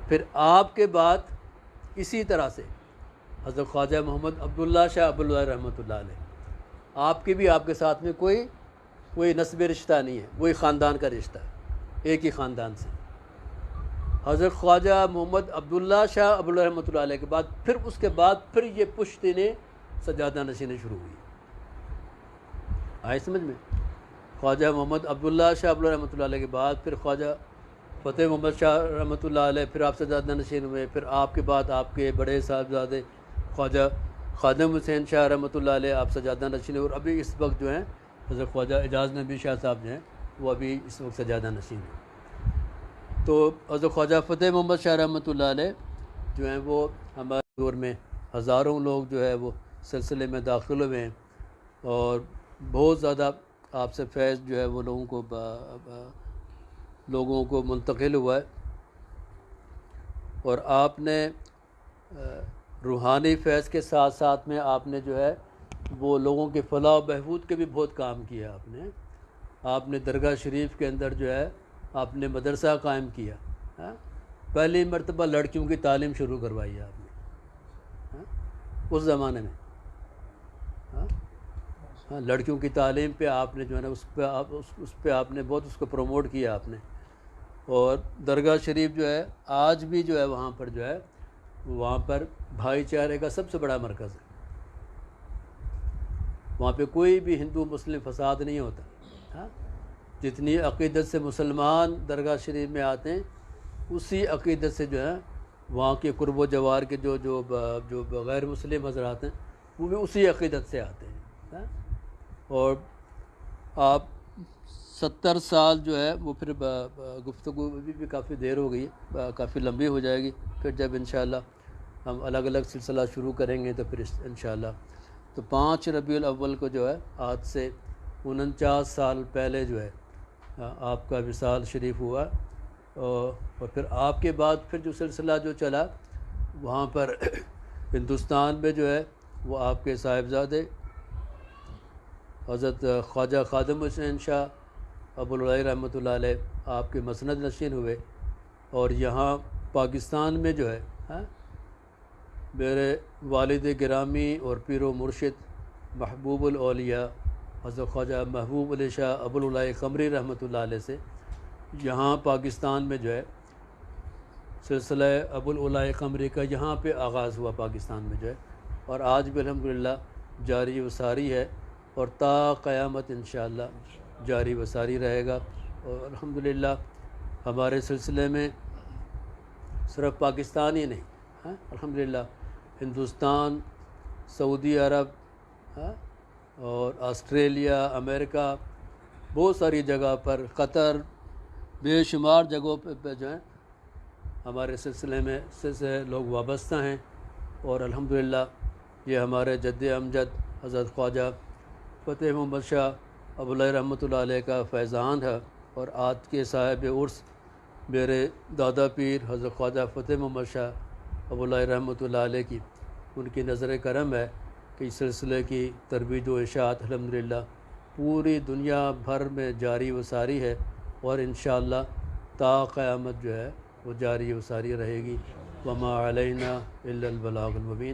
پھر آپ کے بعد اسی طرح سے حضرت خواجہ محمد عبداللہ شاہ عبداللہ رحمۃ اللہ علیہ، آپ کی بھی آپ کے ساتھ میں کوئی نسب رشتہ نہیں ہے، وہی خاندان کا رشتہ ہے، ایک ہی خاندان سے. حضرت خواجہ محمد عبداللہ شاہ عبداللہ رحمۃ اللہ علیہ کے بعد پھر یہ پشتینیں سجادہ نشینیں شروع ہوئی. آئے سمجھ میں؟ خواجہ محمد عبداللہ شاہ عبداللہ رحمۃ اللہ علیہ کے بعد پھر خواجہ فتح محمد شاہ رحمۃ اللہ علیہ، پھر آپ سجادہ نشین ہوئے. پھر آپ کے بعد آپ کے بڑے صاحبزادے خواجہ خادم حسین شاہ رحمۃ اللہ علیہ آپ سجادہ نشین ہوئے. اور ابھی اس وقت جو ہیں حضرت خواجہ اعجاز نبی شاہ صاحب جو ہیں وہ ابھی اس وقت سجادہ نشین ہیں. تو حضرت خواجہ فتح محمد شاہ رحمۃ اللہ علیہ جو ہیں وہ ہمارے دور میں ہزاروں لوگ جو ہے وہ سلسلے میں داخل ہوئے ہیں، اور بہت زیادہ آپ سے فیض جو ہے وہ لوگوں کو منتقل ہوا ہے. اور آپ نے روحانی فیض کے ساتھ ساتھ میں آپ نے جو ہے وہ لوگوں کے فلاح و بہبود کے بھی بہت کام کیا. آپ نے درگاہ شریف کے اندر جو ہے آپ نے مدرسہ قائم کیا. پہلی مرتبہ لڑکیوں کی تعلیم شروع کروائی آپ نے اس زمانے میں. لڑکیوں کی تعلیم پہ آپ نے جو ہے نا اس پہ آپ نے بہت اس کو پروموٹ کیا آپ نے. اور درگاہ شریف جو ہے آج بھی جو ہے وہاں پر جو ہے وہاں پر بھائی چارے کا سب سے بڑا مرکز ہے. وہاں پہ کوئی بھی ہندو مسلم فساد نہیں ہوتا. جتنی عقیدت سے مسلمان درگاہ شریف میں آتے ہیں اسی عقیدت سے جو ہے وہاں کے قرب و جوار کے جو غیر مسلم حضرات ہیں وہ بھی اسی عقیدت سے آتے ہیں. اور آپ 70 سال جو ہے وہ پھر گفتگو بھی کافی دیر ہو گئی ہے، کافی لمبی ہو جائے گی. پھر جب انشاءاللہ ہم الگ الگ سلسلہ شروع کریں گے تو پھر انشاءاللہ تو 5 ربیع الاول کو جو ہے آج سے 49 سال پہلے جو ہے آپ کا وصال شریف ہوا. اور پھر آپ کے بعد پھر جو سلسلہ جو چلا وہاں پر ہندوستان میں جو ہے وہ آپ کے صاحبزادے حضرت خواجہ خادم حسین شاہ ابوالعلا رحمۃ اللہ علیہ آپ کے مسند نشین ہوئے. اور یہاں پاکستان میں جو ہے میرے والد گرامی اور پیر و مرشد محبوب الاولیاء حضرت خواجہ محبوب علی شاہ ابوالعلا قمری رحمۃ اللہ علیہ سے یہاں پاکستان میں جو ہے سلسلہ ابوالعلا قمری کا یہاں پہ آغاز ہوا پاکستان میں جو ہے. اور آج بھی الحمدللہ جاری و ساری ہے اور تا قیامت انشاءاللہ جاری و ساری رہے گا. اور الحمدللہ ہمارے سلسلے میں صرف پاکستان ہی نہیں الحمدللہ ہندوستان، سعودی عرب اور آسٹریلیا، امریکہ، بہت ساری جگہ پر، قطر، بے شمار جگہوں پہ جو ہیں ہمارے سلسلے میں سے لوگ وابستہ ہیں. اور الحمدللہ یہ ہمارے جد امجد حضرت خواجہ فتح محمد شاہ ابوالعلا رحمۃ اللہ علیہ کا فیضان ہے. اور آج کے صاحب عرس میرے دادا پیر حضرت خواجہ فتح محمد شاہ ابوالعلا رحمۃ اللہ علیہ کی ان کی نظر کرم ہے کہ اس سلسلے کی ترویج و اشاعت الحمدللہ پوری دنیا بھر میں جاری و ساری ہے اور انشاءاللہ تا قیامت جو ہے وہ جاری و ساری رہے گی. وما علینا الا البلاغ المبین.